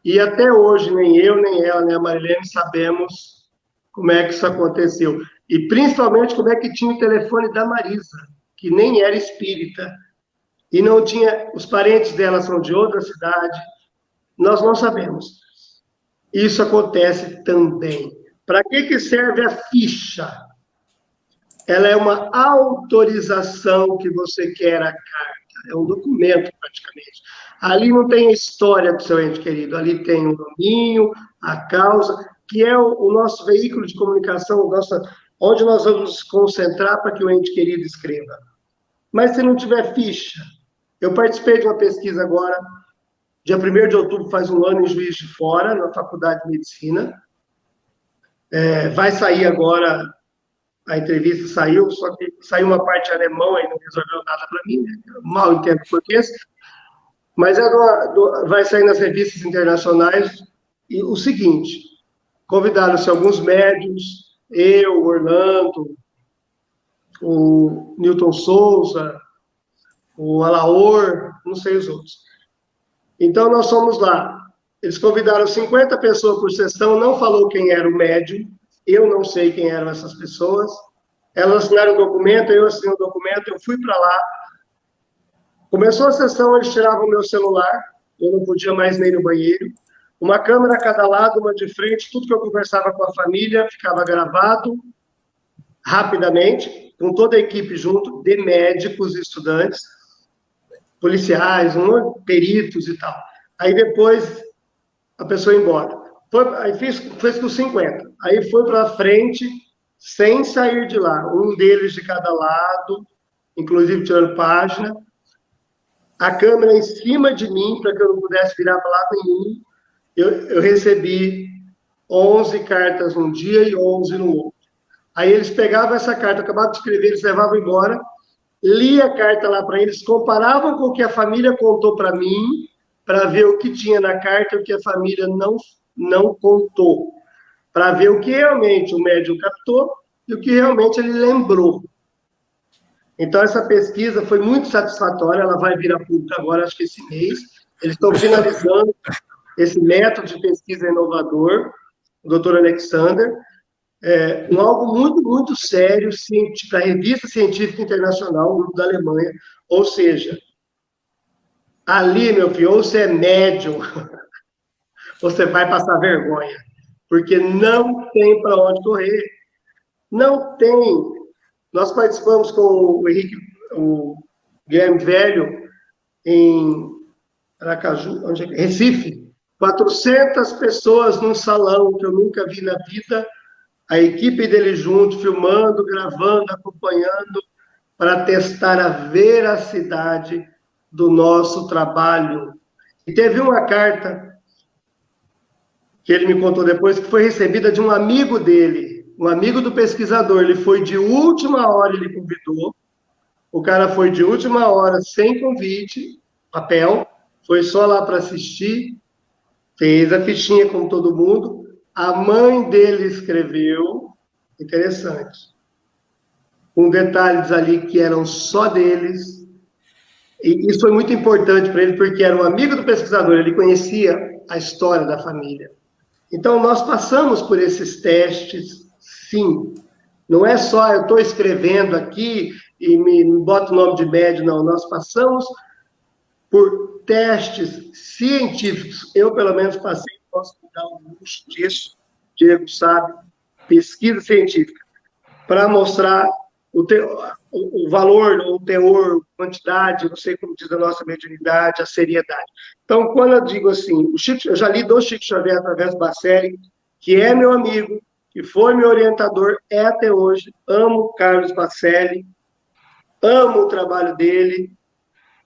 e até hoje, nem eu, nem ela, nem a Marilene sabemos como é que isso aconteceu. E, principalmente, como é que tinha o telefone da Marisa, que nem era espírita, e não tinha... Os parentes dela são de outra cidade. Nós não sabemos. Isso acontece também. Para que serve a ficha? Ela é uma autorização que você quer a carta. É um documento, praticamente. Ali não tem a história do seu ente querido. Ali tem o nominho, a causa, que é o nosso veículo de comunicação, onde nós vamos nos concentrar para que o ente querido escreva. Mas se não tiver ficha... Eu participei de uma pesquisa agora... Dia 1º de outubro, faz um ano, em Juiz de Fora, na Faculdade de Medicina. Vai sair agora, a entrevista saiu, só que saiu uma parte alemão, aí não resolveu nada para mim, né? Eu mal entendo português. Mas vai sair nas revistas internacionais. E o seguinte, convidaram-se alguns médiuns, eu, Orlando, o Newton Souza, o Alaor, não sei os outros. Então, nós fomos lá. Eles convidaram 50 pessoas por sessão, não falou quem era o médium, eu não sei quem eram essas pessoas. Elas assinaram o documento, eu assinei o documento, eu fui para lá. Começou a sessão, eles tiravam o meu celular, eu não podia mais nem ir no banheiro. Uma câmera a cada lado, uma de frente, tudo que eu conversava com a família ficava gravado rapidamente, com toda a equipe junto, de médicos e estudantes, policiais, peritos e tal. Aí depois a pessoa ia embora. Aí fez com 50. Aí foi para frente, sem sair de lá. Um deles de cada lado, inclusive tirando página. A câmera em cima de mim, para que eu não pudesse virar para lado nenhum. Eu recebi 11 cartas num dia e 11 no outro. Aí eles pegavam essa carta, acabavam de escrever, eles levavam embora, lia a carta lá para eles, comparavam com o que a família contou para mim, para ver o que tinha na carta e o que a família não contou, para ver o que realmente o médium captou e o que realmente ele lembrou. Então, essa pesquisa foi muito satisfatória, ela vai virar pública agora, acho que esse mês. Eles estão finalizando esse método de pesquisa inovador, o doutor Alexander, algo muito, muito sério para a Revista Científica Internacional, grupo da Alemanha. Ou seja, ali, meu filho, ou você é médium, você vai passar vergonha, porque não tem para onde correr. Não tem. Nós participamos com o Guilherme Velho em Aracaju, Recife, 400 pessoas num salão que eu nunca vi na vida, a equipe dele junto, filmando, gravando, acompanhando, para testar a veracidade do nosso trabalho. E teve uma carta que ele me contou depois, que foi recebida de um amigo dele, um amigo do pesquisador. Ele foi de última hora, ele convidou, o cara foi de última hora, sem convite, papel, foi só lá para assistir, fez a fichinha como todo mundo. A mãe dele escreveu, interessante, com detalhes ali que eram só deles, e isso foi muito importante para ele, porque era um amigo do pesquisador, ele conhecia a história da família. Então, nós passamos por esses testes, sim. Não é só eu estou escrevendo aqui, e me bota o nome de médio, não. Nós passamos por testes científicos. Eu, pelo menos, passei, posso dar um luxo disso, Diego sabe, pesquisa científica, para mostrar o valor, o teor, quantidade, não sei como diz a nossa mediunidade, a seriedade. Então, quando eu digo assim, eu já li do Chico Xavier através do Bacelli, que é meu amigo, que foi meu orientador, é até hoje, amo o Carlos Bacelli, amo o trabalho dele.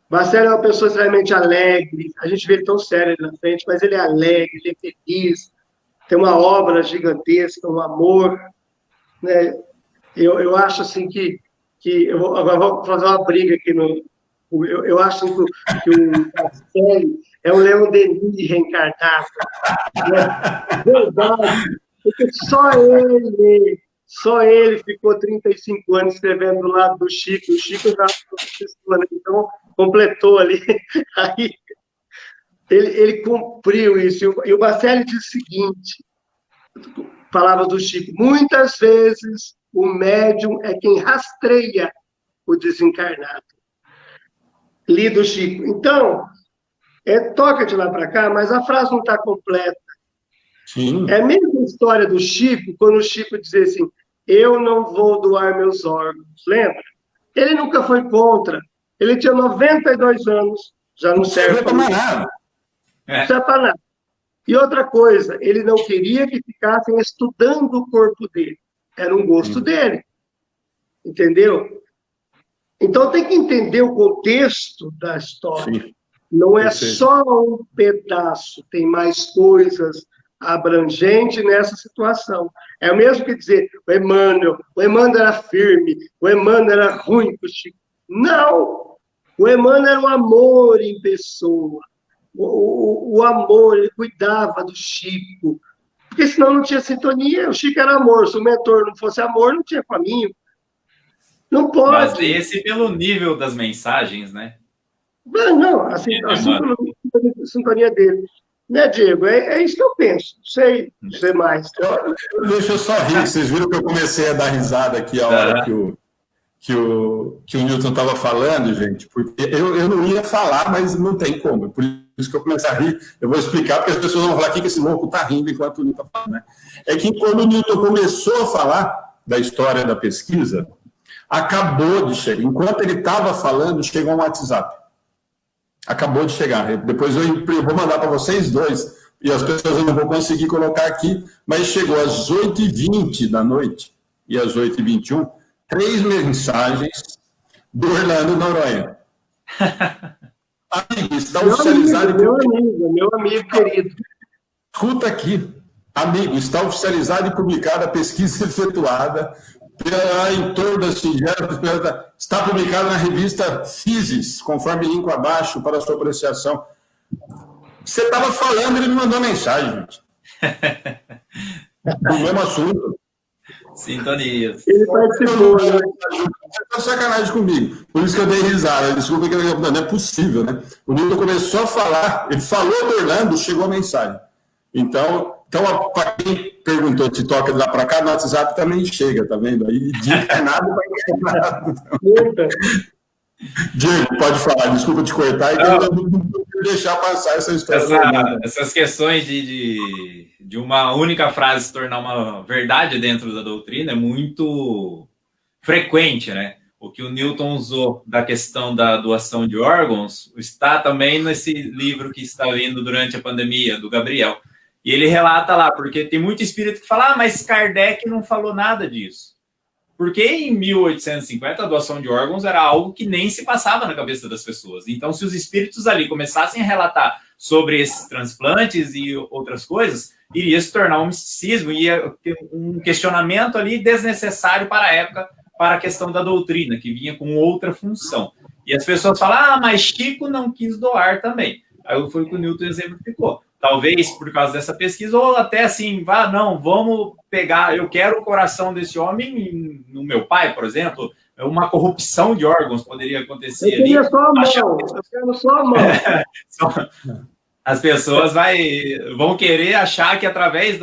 Bacelli é uma pessoa extremamente alegre, a gente vê ele tão sério ali na frente, mas ele é alegre, ele é feliz, tem uma obra gigantesca, um amor, né? Eu acho assim que agora vou fazer uma briga aqui eu acho que o Bacelli é o Leon Denis reencarnado, né? Verdade, porque só ele ficou 35 anos escrevendo do lado do Chico. O Chico já então completou ali. Aí ele cumpriu isso. E o Bacelli diz o seguinte, palavras do Chico: muitas vezes o médium é quem rastreia o desencarnado. Li do Chico. Então, toca de lá para cá, mas a frase não está completa. Sim. É a mesma história do Chico, quando o Chico dizia assim, eu não vou doar meus órgãos. Lembra? Ele nunca foi contra. Ele tinha 92 anos, já não serve para nada. Não serve para nada. E outra coisa, ele não queria que ficassem estudando o corpo dele. Era um gosto dele. Entendeu? Então tem que entender o contexto da história. Sim. Não é só um pedaço, tem mais coisas abrangentes nessa situação. É o mesmo que dizer, o Emmanuel era firme, o Emmanuel era ruim com o Chico. Não! O Emmanuel era o amor em pessoa. O amor, ele cuidava do Chico, porque senão não tinha sintonia. O Chico era amor, se o mentor não fosse amor, não tinha caminho. Não pode. Mas esse pelo nível das mensagens, né? Não, assim pela sintonia dele. Né, Diego? É isso que eu penso. Não sei mais. Deixa eu só rir. Vocês viram que eu comecei a dar risada aqui a hora que o Newton estava falando, gente, porque eu não ia falar, mas não tem como. Por isso que eu comecei a rir. Eu vou explicar, porque as pessoas vão falar que esse louco está rindo enquanto o Newton está falando. Né? É que quando o Newton começou a falar da história da pesquisa, acabou de chegar. Enquanto ele estava falando, chegou um WhatsApp. Acabou de chegar. Depois eu vou mandar para vocês dois, e as pessoas eu não vou conseguir colocar aqui, mas chegou às 8h20 da noite e às 8h21, 3 mensagens do Orlando Noronha. Amigo, está oficializado... Meu amigo querido. Escuta aqui. Amigo, está oficializada e publicada a pesquisa efetuada em torno da singela, está publicada na revista Physis, conforme link abaixo para a sua apreciação. Você estava falando, ele me mandou mensagem, gente. Do mesmo assunto. Sintonias. Ele participou, né? Tá sacanagem comigo. Por isso que eu dei risada. Desculpa que não é possível, né? O Nilton começou a falar, ele falou do Orlando, chegou a mensagem. Então para quem perguntou se toca de lá para cá, no WhatsApp também chega, tá vendo? Aí dica nada vai nada. Diego, pode falar, desculpa te cortar, e não deixar passar essa história. Essas questões de uma única frase se tornar uma verdade dentro da doutrina é muito frequente, né? O que o Newton usou da questão da doação de órgãos está também nesse livro que está vindo durante a pandemia, do Gabriel. E ele relata lá, porque tem muito espírito que fala, mas Kardec não falou nada disso. Porque em 1850 a doação de órgãos era algo que nem se passava na cabeça das pessoas. Então, se os espíritos ali começassem a relatar sobre esses transplantes e outras coisas, iria se tornar um misticismo, ia ter um questionamento ali desnecessário para a época, para a questão da doutrina, que vinha com outra função. E as pessoas falam, mas Chico não quis doar também. Aí foi o que o Newton exemplificou. Talvez por causa dessa pesquisa, ou até assim, vamos pegar, eu quero o coração desse homem no meu pai, por exemplo, uma corrupção de órgãos poderia acontecer ali. Eu quero só a mão. As pessoas vão querer achar que através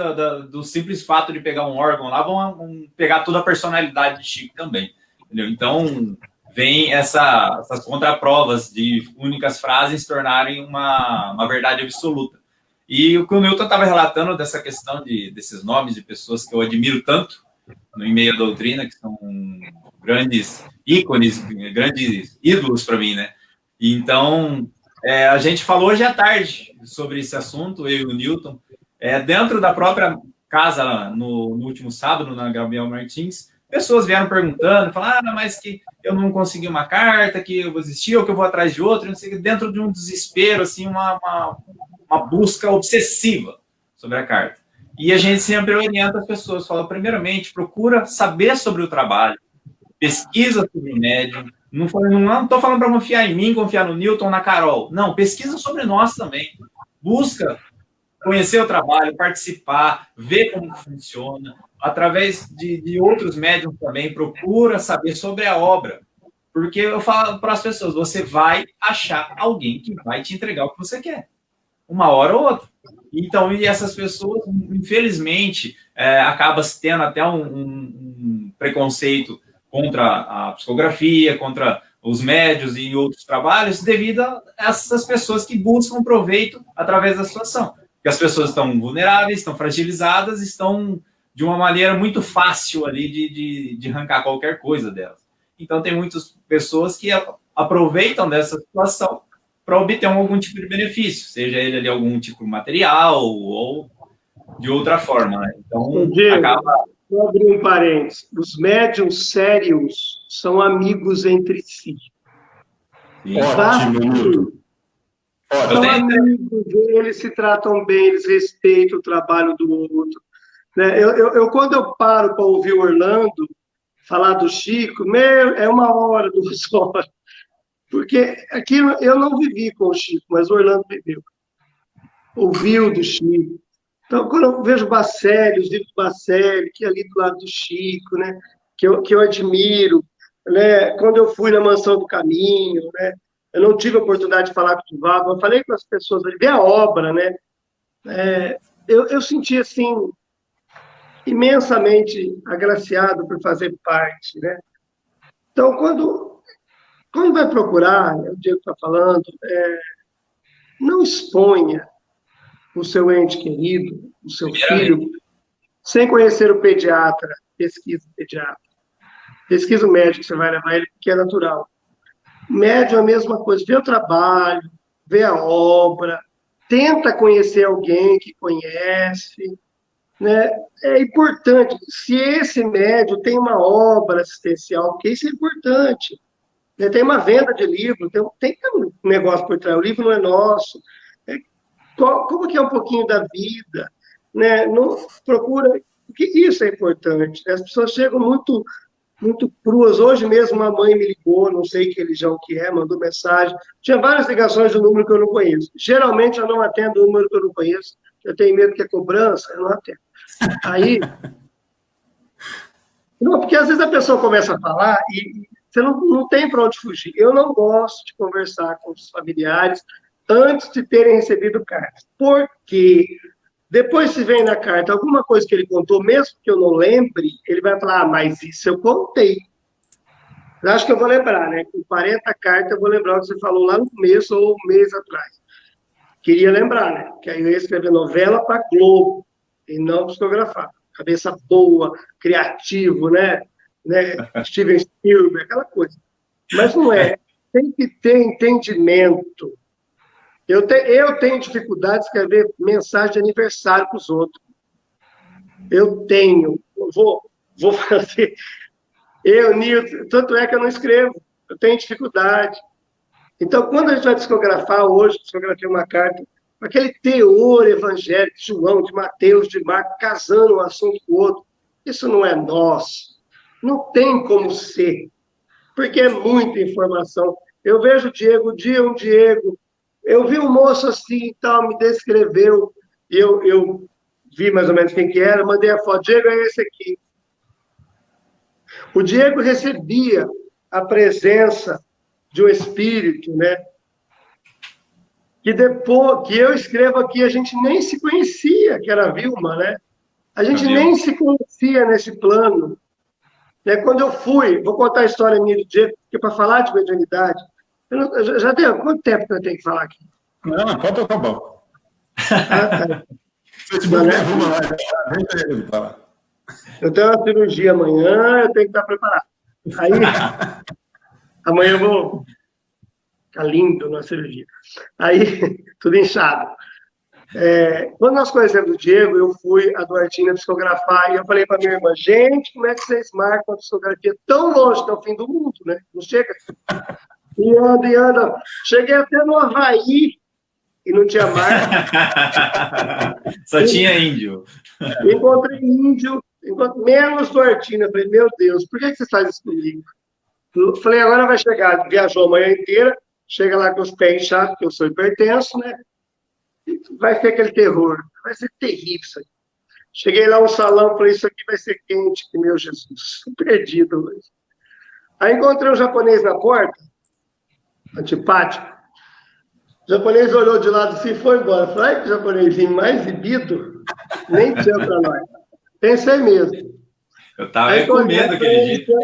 do simples fato de pegar um órgão lá, vão pegar toda a personalidade de Chico também. Entendeu? Então, vem essas contraprovas de únicas frases se tornarem uma verdade absoluta. E o que o Newton estava relatando dessa questão desses nomes de pessoas que eu admiro tanto no meio da doutrina, que são grandes ícones, grandes ídolos para mim, né? Então, a gente falou hoje à tarde sobre esse assunto, eu e o Newton, dentro da própria casa, no último sábado, na Gabriel Martins, pessoas vieram perguntando, falaram, mas que eu não consegui uma carta, que eu vou desistir, ou que eu vou atrás de outra, não sei, dentro de um desespero, assim, uma busca obsessiva sobre a carta. E a gente sempre orienta as pessoas, fala, primeiramente, procura saber sobre o trabalho, pesquisa sobre o médium, não estou falando para confiar em mim, confiar no Newton, na Carol, não, pesquisa sobre nós também, busca conhecer o trabalho, participar, ver como funciona, através de outros médiums também, procura saber sobre a obra, porque eu falo para as pessoas, você vai achar alguém que vai te entregar o que você quer, uma hora ou outra. Então, e essas pessoas, infelizmente, acaba tendo até um preconceito contra a psicografia, contra os médios e outros trabalhos, devido a essas pessoas que buscam proveito através da situação. Porque as pessoas estão vulneráveis, estão fragilizadas, estão de uma maneira muito fácil ali de arrancar qualquer coisa delas. Então, tem muitas pessoas que aproveitam dessa situação para obter algum tipo de benefício, seja ele ali algum tipo de material ou de outra forma, né? Então, Diego, vou abrir um parênteses. Os médiums sérios são amigos entre si. Ótimo, Newton. São amigos, eles se tratam bem, eles respeitam o trabalho do outro. Né? Quando eu paro para ouvir o Orlando falar do Chico, é 1 hora, 2 horas. Porque aqui eu não vivi com o Chico, mas o Orlando viveu. Ouviu do Chico. Então, quando eu vejo Bacelli, os livros do Bacelli, que é ali do lado do Chico, né, que eu admiro, né, quando eu fui na Mansão do Caminho, né, eu não tive a oportunidade de falar com o Divaldo, eu falei com as pessoas ali, ver a obra, né, eu senti, assim, imensamente agraciado por fazer parte, né. Então, quando vai procurar, o Diego está falando, não exponha o seu ente querido, o seu filho, sem conhecer o pediatra, pesquisa o pediatra. Pesquisa o médico que você vai levar ele, porque é natural. Médium é a mesma coisa, vê o trabalho, vê a obra, tenta conhecer alguém que conhece, né? É importante, se esse médium tem uma obra assistencial, porque isso é importante. Tem uma venda de livro, tem um negócio por trás, o livro não é nosso. Como que é um pouquinho da vida, né? Não procura, porque isso é importante. As pessoas chegam muito, muito cruas. Hoje mesmo uma mãe me ligou, não sei que religião que é, mandou mensagem. Tinha várias ligações de um número que eu não conheço. Geralmente eu não atendo um número que eu não conheço. Eu tenho medo que é cobrança, eu não atendo. Aí, não, porque às vezes a pessoa começa a falar e você não tem para onde fugir. Eu não gosto de conversar com os familiares antes de terem recebido cartas. Porque depois, se vem na carta alguma coisa que ele contou, mesmo que eu não lembre, ele vai falar, mas isso eu contei. Eu acho que eu vou lembrar, né? Com 40 cartas, eu vou lembrar o que você falou lá no começo ou um mês atrás. Queria lembrar, né? Que aí eu ia escrever novela para Globo e não psicografar. Cabeça boa, criativo, né? Steven Spielberg, aquela coisa. Mas não é. Tem que ter entendimento. Eu tenho dificuldade de escrever mensagem de aniversário para os outros. Eu tenho. Vou fazer. Nilton, tanto é que eu não escrevo. Eu tenho dificuldade. Então, quando a gente vai psicografar hoje, psicografei uma carta, aquele teor evangélico de João, de Mateus, de Marcos, casando um assunto com o outro, isso não é nosso. Não tem como ser. Porque é muita informação. Eu vejo o Diego, eu vi um moço assim e tal, me descreveu, eu vi mais ou menos quem que era, mandei a foto, Diego é esse aqui. O Diego recebia a presença de um espírito, né? Que depois que eu escrevo aqui, a gente nem se conhecia, que era a Vilma, né? A gente nem se conhecia nesse plano. Quando eu fui, vou contar a história minha do Diego, Porque para falar de mediunidade, já deu quanto tempo que eu tenho que falar aqui? Não, pode tocar bom. Tá. Facebook derruba lá, deixa ele falar. Eu tenho uma cirurgia amanhã, eu tenho que estar preparado. Aí, amanhã eu vou ficar lindo na cirurgia. Aí, tudo inchado. Quando nós conhecemos o Diego, eu fui a Duartina psicografar e eu falei para minha irmã, gente, como é que vocês marcam a psicografia tão longe que é o fim do mundo, né? Não chega. E anda, e anda. Cheguei até no Havaí e não tinha mar. Só tinha índio. Encontrei índio, menos Duartina. Falei, meu Deus, por que você faz isso comigo? Falei, agora vai chegar, viajou a manhã inteira, chega lá com os pés inchados, porque eu sou hipertenso, né? Vai ser aquele terror, vai ser terrível isso aí. Cheguei lá no salão, falei, isso aqui vai ser quente, que meu Jesus, perdido hoje. Aí encontrei um japonês na porta, antipático. O japonês olhou de lado assim e foi embora. Falei, ai, que japonesinho mais exibido, nem tinha para nós. Pensei mesmo. Eu estava com medo aquele dia.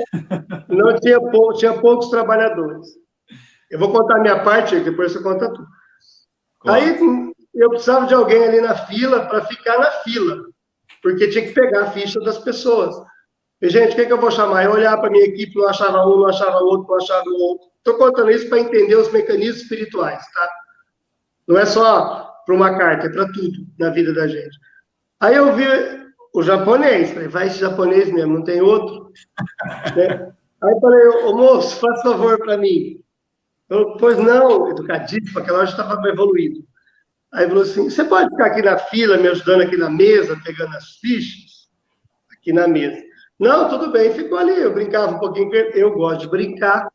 Não tinha, tinha poucos trabalhadores. Eu vou contar a minha parte, depois você conta tudo. Claro. Aí eu precisava de alguém ali na fila para ficar na fila, porque tinha que pegar a ficha das pessoas. E, gente, o que eu vou chamar? Eu olhar para a minha equipe, não achava um, não achava outro, não achava o outro. Estou contando isso para entender os mecanismos espirituais, tá? Não é só para uma carta, é para tudo na vida da gente. Aí eu vi o japonês, falei, vai esse japonês mesmo, não tem outro? Né? Aí falei, ô moço, faz favor para mim. Eu, pois não, educadíssimo, aquela hora já estava evoluído. Aí falou assim, você pode ficar aqui na fila, me ajudando aqui na mesa, pegando as fichas? Aqui na mesa. Não, tudo bem, ficou ali, eu brincava um pouquinho, eu gosto de brincar,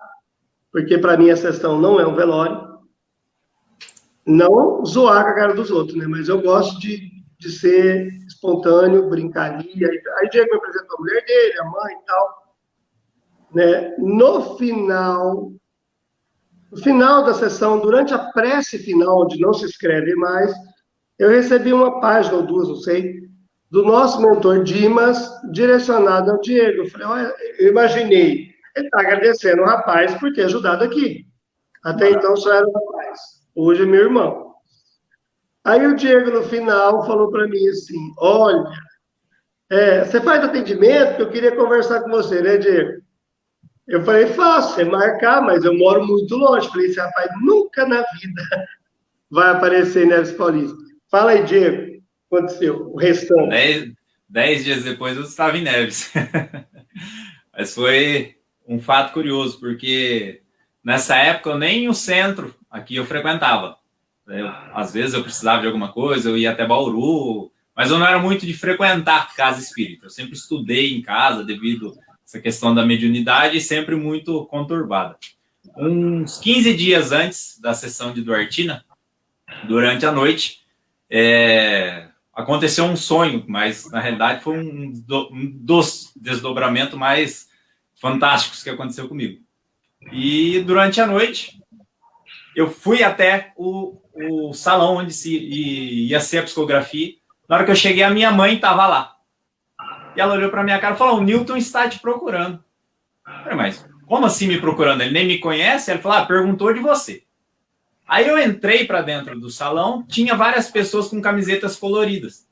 porque para mim a sessão não é um velório. Não zoar com a cara dos outros, né? Mas eu gosto de ser espontâneo, brincar ali. Aí o Diego me apresentou a mulher dele, a mãe e tal. Né? No final da sessão, durante a prece final, onde não se escreve mais, eu recebi uma página ou duas, não sei, do nosso mentor Dimas, direcionado ao Diego. Eu falei, olha, eu imaginei, ele está agradecendo o rapaz por ter ajudado aqui. Até então só era o rapaz, hoje é meu irmão. Aí o Diego, no final, falou para mim assim, olha, você faz atendimento, que eu queria conversar com você, né, Diego? Eu falei, faço, é marcar, mas eu moro muito longe. Falei, esse rapaz nunca na vida vai aparecer em Neves Paulista. Fala aí, Diego, o que aconteceu? O restante. 10 dias depois eu estava em Neves. Mas foi um fato curioso, porque nessa época nem o centro aqui eu frequentava. Às vezes eu precisava de alguma coisa, eu ia até Bauru, mas eu não era muito de frequentar casa espírita. Eu sempre estudei em casa devido a essa questão da mediunidade, sempre muito conturbada. Uns 15 dias antes da sessão de Duartina, durante a noite, aconteceu um sonho, mas na realidade foi um dos desdobramentos mais fantásticos que aconteceu comigo. E durante a noite, eu fui até o salão onde ia ser a psicografia. Na hora que eu cheguei, a minha mãe estava lá. E ela olhou para minha cara e falou, o Newton está te procurando. Eu falei, mas como assim me procurando? Ele nem me conhece? Ela falou, perguntou de você. Aí eu entrei para dentro do salão, tinha várias pessoas com camisetas coloridas.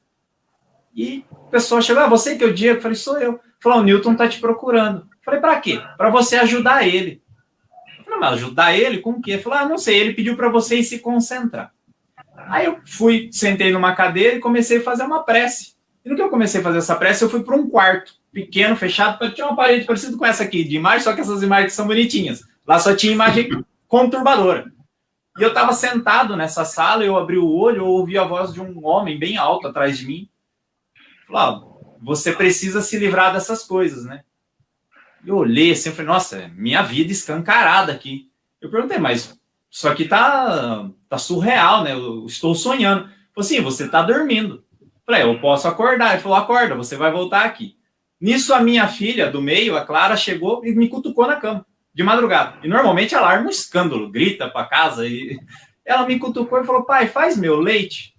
E a pessoa chegou, você que é o Diego? Eu falei, sou eu. Falou, o Newton está te procurando. Eu falei, para quê? Para você ajudar ele. Eu falei, mas ajudar ele com o quê? Ele falou, não sei, ele pediu para vocês se concentrar. Aí eu sentei numa cadeira e comecei a fazer uma prece. E no que eu comecei a fazer essa prece, eu fui para um quarto pequeno, fechado, tinha uma parede parecida com essa aqui de imagem, só que essas imagens são bonitinhas. Lá só tinha imagem conturbadora. E eu estava sentado nessa sala, eu abri o olho, eu ouvi a voz de um homem bem alto atrás de mim. Falou, você precisa se livrar dessas coisas, né? Eu olhei assim, falei, nossa, minha vida escancarada aqui. Eu perguntei, mas isso aqui tá surreal, né? Eu estou sonhando. Ele falou assim, você está dormindo. Eu falei, eu posso acordar. Ele falou, acorda, você vai voltar aqui. Nisso, a minha filha do meio, a Clara, chegou e me cutucou na cama, de madrugada. E normalmente ela arma um escândalo, grita para casa. E ela me cutucou e falou, pai, faz meu leite.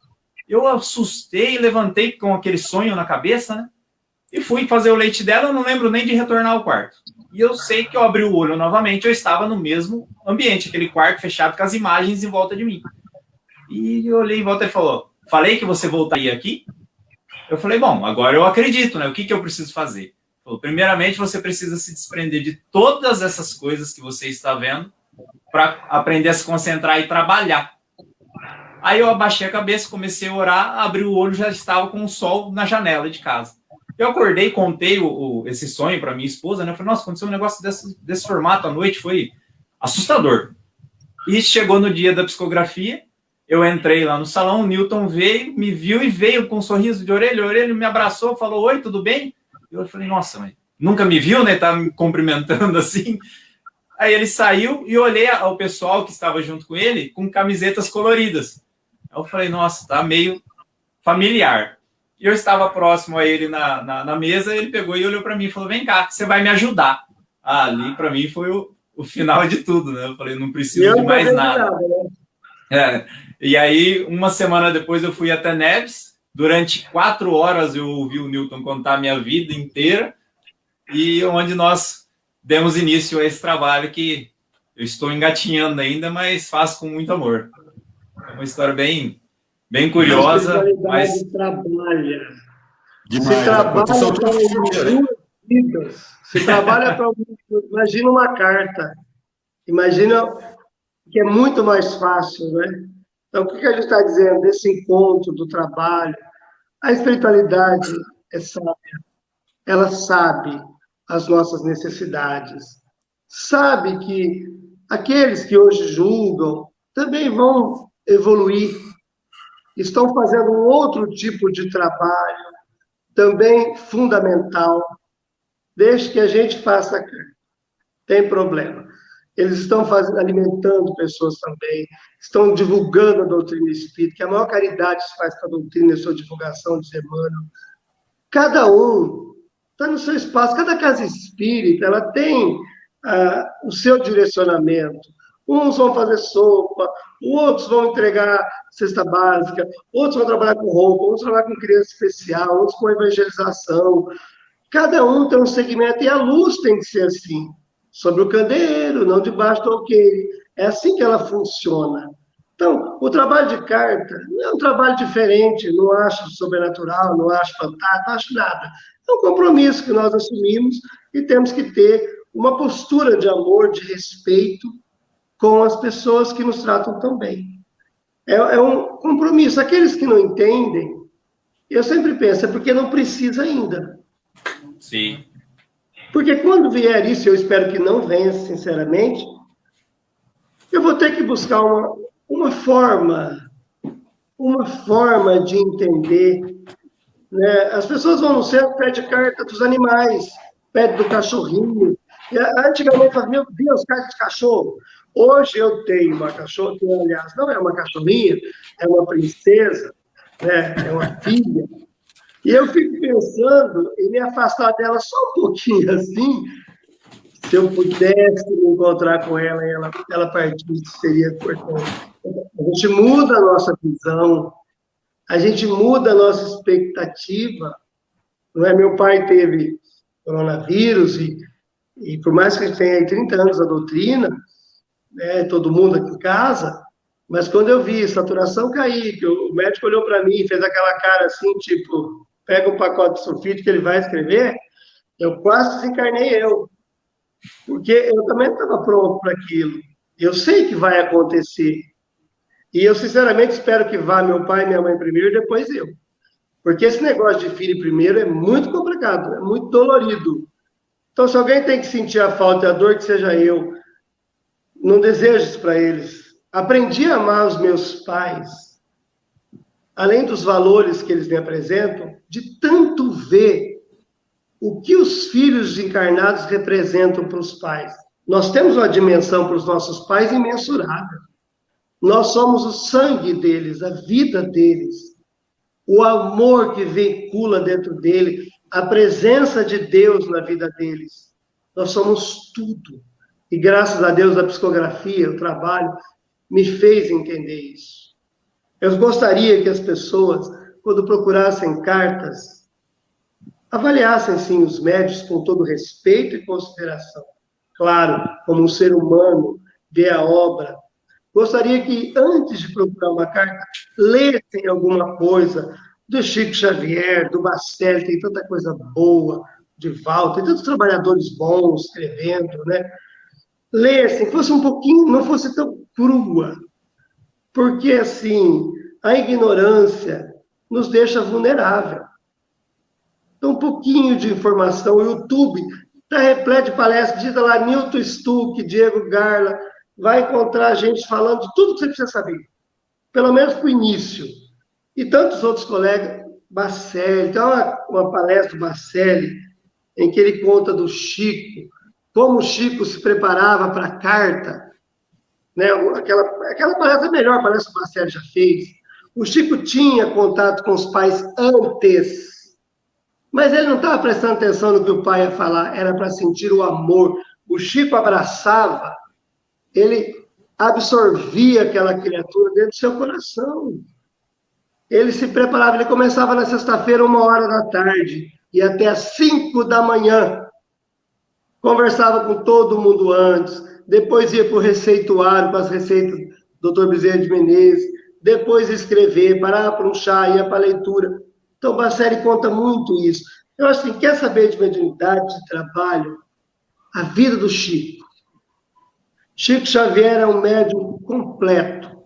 Eu assustei, levantei com aquele sonho na cabeça, né? e fui fazer o leite dela, eu não lembro nem de retornar ao quarto. E eu sei que eu abri o olho novamente, eu estava no mesmo ambiente, aquele quarto fechado com as imagens em volta de mim. E eu olhei em volta e falou, falei que você voltaria aqui? Eu falei, bom, agora eu acredito, né? O que eu preciso fazer? Falou, primeiramente, você precisa se desprender de todas essas coisas que você está vendo para aprender a se concentrar e trabalhar. Aí eu abaixei a cabeça, comecei a orar, abri o olho, já estava com o sol na janela de casa. Eu acordei, contei esse sonho para minha esposa, né? Eu falei, nossa, aconteceu um negócio desse formato à noite, foi assustador. E chegou no dia da psicografia, eu entrei lá no salão, o Newton veio, me viu e veio com um sorriso de orelha a orelha, me abraçou, falou, oi, tudo bem? Eu falei, nossa, mãe, nunca me viu, né? Tá me cumprimentando assim. Aí ele saiu e eu olhei ao pessoal que estava junto com ele com camisetas coloridas. Eu falei, nossa, tá meio familiar. E eu estava próximo a ele na mesa, ele pegou e olhou para mim e falou, vem cá, você vai me ajudar. Ali, para mim, foi o final de tudo, né? Eu falei, não preciso de mais nada. E aí, uma semana depois, eu fui até Neves. Durante 4 horas, eu ouvi o Newton contar a minha vida inteira. E onde nós demos início a esse trabalho que eu estou engatinhando ainda, mas faço com muito amor. É uma história bem curiosa, mas... Trabalha. Demais, se trabalha para duas vidas. Se trabalha para... Imagina uma carta. Imagina que é muito mais fácil, né? Então, o que a gente está dizendo desse encontro, do trabalho? A espiritualidade é sábia. Ela sabe as nossas necessidades. Sabe que aqueles que hoje julgam também vão evoluir. Estão fazendo um outro tipo de trabalho, também fundamental. Desde que a gente faça, tem problema. Eles estão alimentando pessoas também, estão divulgando a doutrina espírita, que a maior caridade se faz com a doutrina, a sua divulgação, diz Emmanuel. Cada um está no seu espaço, cada casa espírita, ela tem o seu direcionamento. Uns vão fazer sopa, outros vão entregar cesta básica, outros vão trabalhar com roupa, outros vão trabalhar com criança especial, outros com evangelização. Cada um tem um segmento, e a luz tem que ser assim, sobre o candeeiro, não debaixo do alqueire. É assim que ela funciona. Então, o trabalho de carta não é um trabalho diferente, não acho sobrenatural, não acho fantástico, não acho nada. É um compromisso que nós assumimos e temos que ter uma postura de amor, de respeito com as pessoas que nos tratam tão bem. É um compromisso. Aqueles que não entendem, eu sempre penso, é porque não precisa ainda. Sim. Porque quando vier isso, eu espero que não venha, sinceramente, eu vou ter que buscar uma forma de entender. Né? As pessoas vão no centro, pedem carta dos animais, pedem do cachorrinho. E, antigamente, falavam, meu Deus, carta de cachorro. Hoje eu tenho uma cachorra, que, aliás, não é uma cachorrinha, é uma princesa, né? É uma filha. E eu fico pensando em me afastar dela só um pouquinho assim, se eu pudesse me encontrar com ela e ela partisse, seria importante. A gente muda a nossa visão, a gente muda a nossa expectativa. Não é? Meu pai teve coronavírus e por mais que a gente tenha aí 30 anos da doutrina, né, todo mundo aqui em casa, mas quando eu vi saturação cair, que o médico olhou para mim e fez aquela cara assim, tipo, pega um pacote de sulfite que ele vai escrever, eu quase desencarnei eu. Porque eu também estava pronto para aquilo. Eu sei que vai acontecer. E eu, sinceramente, espero que vá meu pai e minha mãe primeiro e depois eu. Porque esse negócio de filho primeiro é muito complicado, é muito dolorido. Então, se alguém tem que sentir a falta e a dor, que seja eu. Não desejo isso para eles. Aprendi a amar os meus pais, além dos valores que eles me apresentam, de tanto ver o que os filhos encarnados representam para os pais. Nós temos uma dimensão para os nossos pais imensurável. Nós somos o sangue deles, a vida deles, o amor que veicula dentro dele, a presença de Deus na vida deles. Nós somos tudo. E graças a Deus a psicografia, o trabalho, me fez entender isso. Eu gostaria que as pessoas, quando procurassem cartas, avaliassem, sim, os médios com todo respeito e consideração. Claro, como um ser humano, vê a obra. Gostaria que, antes de procurar uma carta, lessem alguma coisa do Chico Xavier, do Bacelli, tem tanta coisa boa, de Walter, tem tantos trabalhadores bons escrevendo, né? Lessem, fosse um pouquinho, não fosse tão crua, porque, assim, a ignorância nos deixa vulnerável. Então, um pouquinho de informação. O YouTube está repleto de palestras. Digita lá, Newton Stuck, Diego Garla. Vai encontrar gente falando de tudo que você precisa saber. Pelo menos para o início. E tantos outros colegas. Bacelli. Tem uma palestra do Bacelli em que ele conta do Chico. Como o Chico se preparava para a carta. Né? Aquela palestra é melhor, a palestra que o Bacelli já fez. O Chico tinha contato com os pais antes. Mas ele não estava prestando atenção no que o pai ia falar, era para sentir o amor. O Chico abraçava, ele absorvia aquela criatura dentro do seu coração. Ele se preparava, ele começava na sexta-feira, 13h, e até às 5h. Conversava com todo mundo antes, depois ia para o receituário, com as receitas do Dr. Bezerra de Menezes, depois escrever, parava para um chá, ia para a leitura. Então, o Bacelli conta muito isso. Eu acho que quer saber de mediunidade, de trabalho, a vida do Chico. Chico Xavier é um médium completo.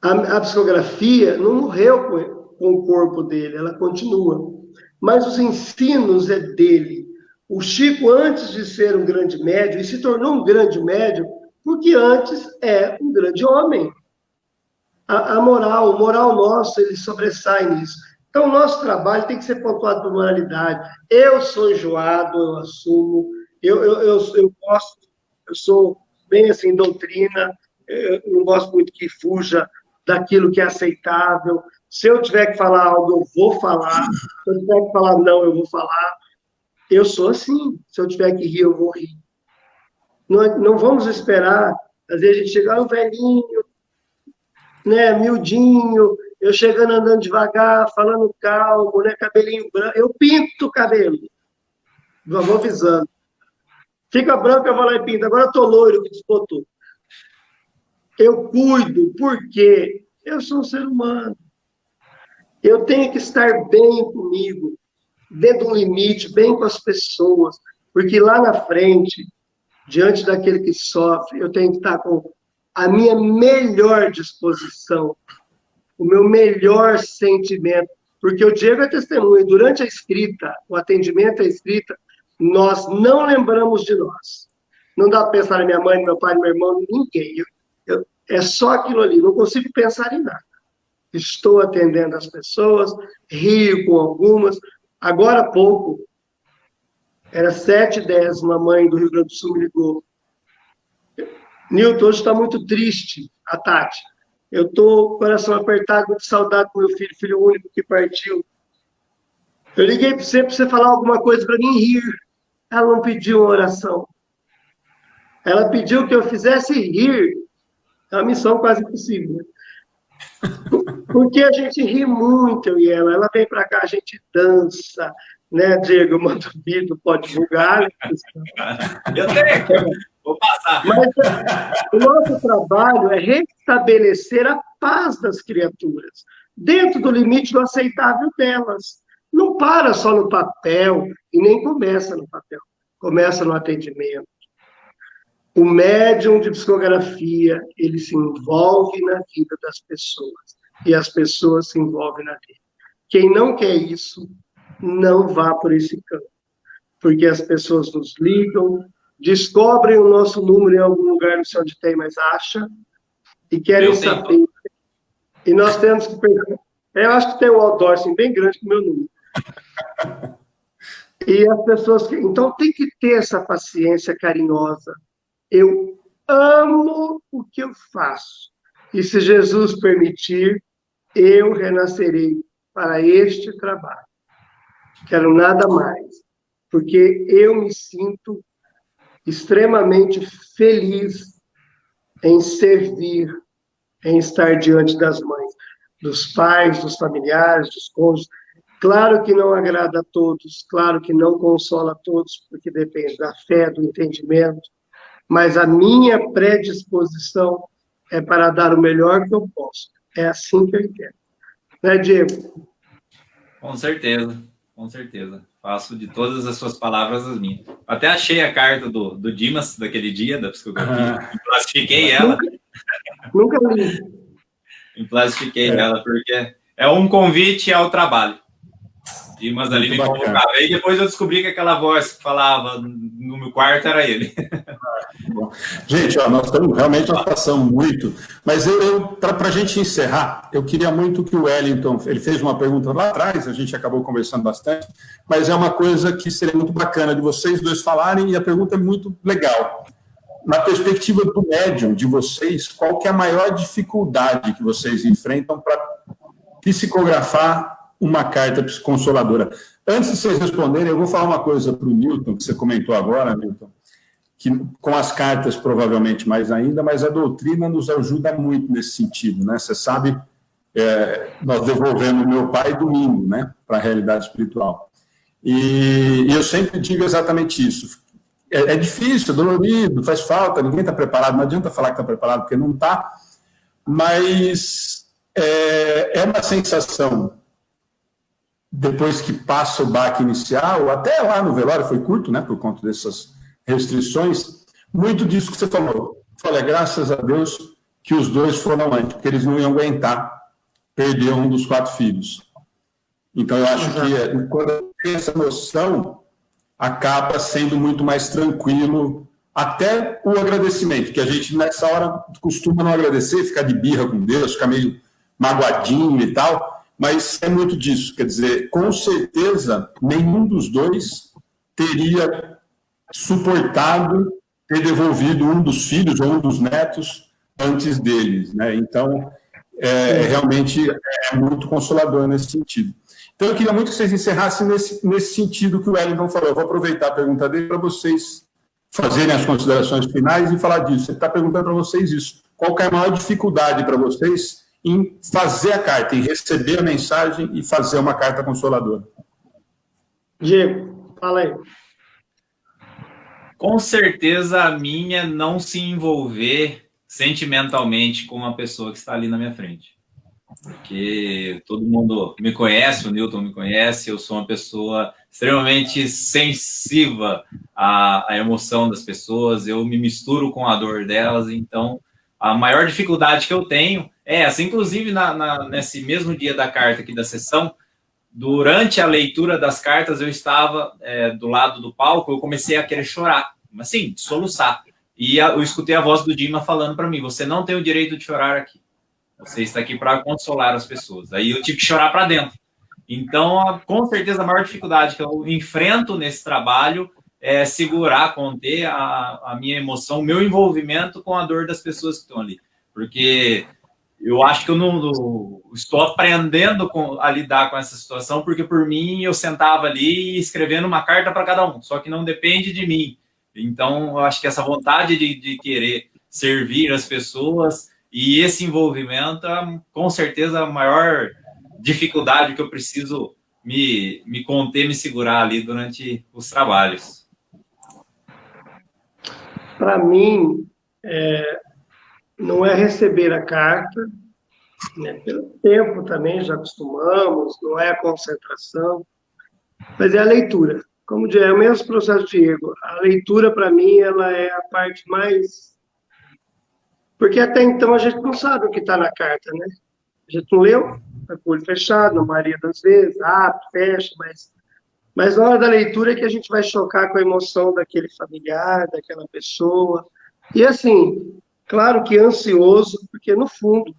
A psicografia não morreu com o corpo dele, ela continua. Mas os ensinos é dele. O Chico, antes de ser um grande médium, e se tornou um grande médium, porque antes é um grande homem. O moral nosso, ele sobressai nisso. Então, o nosso trabalho tem que ser pontuado por moralidade. Eu sou enjoado, eu assumo, eu gosto, eu sou bem assim, doutrina, eu não gosto muito que fuja daquilo que é aceitável. Se eu tiver que falar algo, eu vou falar. Se eu tiver que falar não, eu vou falar. Eu sou assim. Se eu tiver que rir, eu vou rir. Não vamos esperar, às vezes a gente chega, um velhinho, né, miudinho, eu chegando andando devagar, falando calmo, né, cabelinho branco, eu pinto o cabelo, vou avisando. Fica branco, eu vou lá e pinto. Agora eu tô loiro, que desbotou. Eu cuido, porque eu sou um ser humano. Eu tenho que estar bem comigo, dentro do limite, bem com as pessoas, porque lá na frente, diante daquele que sofre, eu tenho que estar com a minha melhor disposição, o meu melhor sentimento, porque o Diego é testemunha, durante a escrita, o atendimento à escrita, nós não lembramos de nós. Não dá para pensar em minha mãe, meu pai, meu irmão, ninguém. É só aquilo ali, não consigo pensar em nada. Estou atendendo as pessoas, rio com algumas. Agora há pouco, era 7h10, uma mãe do Rio Grande do Sul me ligou. Newton, hoje está muito triste, a Tati. Eu estou com o coração apertado, de saudade do meu filho único que partiu. Eu liguei para você falar alguma coisa para mim rir. Ela não pediu uma oração. Ela pediu que eu fizesse rir. É uma missão quase impossível. Porque a gente ri muito, eu e ela. Ela vem para cá, a gente dança. Né, Diego? Eu mando vídeo, pode divulgar. Né? Eu tenho. Vou passar. Mas o nosso trabalho é restabelecer a paz das criaturas, dentro do limite do aceitável delas. Não para só no papel, e nem começa no papel, começa no atendimento. O médium de psicografia, ele se envolve na vida das pessoas, e as pessoas se envolvem na dele. Quem não quer isso, não vá por esse campo, porque as pessoas nos ligam, descobrem o nosso número em algum lugar, não sei onde tem, mas acha, e querem saber. E nós temos que perguntar. Eu acho que tem um outdoor assim, bem grande com o meu número. E as pessoas... Então, tem que ter essa paciência carinhosa. Eu amo o que eu faço. E se Jesus permitir, eu renascerei para este trabalho. Quero nada mais. Porque eu me sinto extremamente feliz em servir, em estar diante das mães, dos pais, dos familiares, dos cônjuges, Claro que não agrada a todos, claro que não consola a todos, porque depende da fé, do entendimento, mas a minha predisposição é para dar o melhor que eu posso. É assim que eu entendo. Né, Diego? Com certeza, com certeza. Faço de todas as suas palavras as minhas. Até achei a carta do Dimas daquele dia, da psicografia, e plastifiquei ela. Nunca li. E plastifiquei ela, porque é um convite ao trabalho. Dimas ali me convocava. E depois eu descobri que aquela voz que falava no meu quarto era ele. Bom. Gente, ó, nós passamos muito, mas para a gente encerrar, eu queria muito que o Wellington, ele fez uma pergunta lá atrás, a gente acabou conversando bastante, mas é uma coisa que seria muito bacana de vocês dois falarem, e a pergunta é muito legal. Na perspectiva do médium de vocês, qual que é a maior dificuldade que vocês enfrentam para psicografar uma carta consoladora? Antes de vocês responderem, eu vou falar uma coisa para o Newton, que você comentou agora, Newton, que com as cartas provavelmente mais ainda, mas a doutrina nos ajuda muito nesse sentido, né? Você sabe, nós devolvemos meu pai domingo, né, para a realidade espiritual. E eu sempre digo exatamente isso. É difícil, é dolorido, faz falta, ninguém está preparado, não adianta falar que está preparado, porque não está, mas é uma sensação, depois que passa o baque inicial, até lá no velório foi curto, né, por conta dessas restrições, muito disso que você falou. Olha, graças a Deus que os dois foram antes, porque eles não iam aguentar perder um dos 4 filhos. Então, eu acho que quando tem essa noção, acaba sendo muito mais tranquilo, até o agradecimento, que a gente nessa hora costuma não agradecer, ficar de birra com Deus, ficar meio magoadinho e tal, mas é muito disso, quer dizer, com certeza nenhum dos dois teria suportado ter devolvido um dos filhos ou um dos netos antes deles, né? Então, realmente é muito consolador nesse sentido. Então, eu queria muito que vocês encerrassem nesse sentido que o Wellington falou. Eu vou aproveitar a pergunta dele para vocês fazerem as considerações finais e falar disso. Ele está perguntando para vocês isso. Qual que é a maior dificuldade para vocês em fazer a carta, em receber a mensagem e fazer uma carta consoladora? Diego, fala aí. Com certeza a minha não se envolver sentimentalmente com uma pessoa que está ali na minha frente. Porque todo mundo me conhece, o Newton me conhece, eu sou uma pessoa extremamente sensível à emoção das pessoas, eu me misturo com a dor delas, então a maior dificuldade que eu tenho é essa. Inclusive, nesse mesmo dia da carta aqui da sessão, durante a leitura das cartas, eu estava do lado do palco, eu comecei a querer chorar, assim, soluçar. E eu escutei a voz do Dima falando para mim, você não tem o direito de chorar aqui. Você está aqui para consolar as pessoas. Aí eu tive que chorar para dentro. Então, com certeza, a maior dificuldade que eu enfrento nesse trabalho é segurar, conter a minha emoção, o meu envolvimento com a dor das pessoas que estão ali. Porque eu acho que eu não estou aprendendo a lidar com essa situação, porque por mim eu sentava ali escrevendo uma carta para cada um, só que não depende de mim. Então, eu acho que essa vontade de querer servir as pessoas e esse envolvimento é, com certeza, a maior dificuldade que eu preciso me conter, me segurar ali durante os trabalhos. Para mim, não é receber a carta, né? Pelo tempo também já acostumamos, não é a concentração, mas é a leitura. Como é o mesmo processo, Diego. A leitura, para mim, ela é a parte mais... Porque até então a gente não sabe o que está na carta, né? A gente não leu, está com o olho fechado, na maioria das vezes, abre, fecha, mas na hora da leitura é que a gente vai chocar com a emoção daquele familiar, daquela pessoa. E assim, claro que ansioso, porque no fundo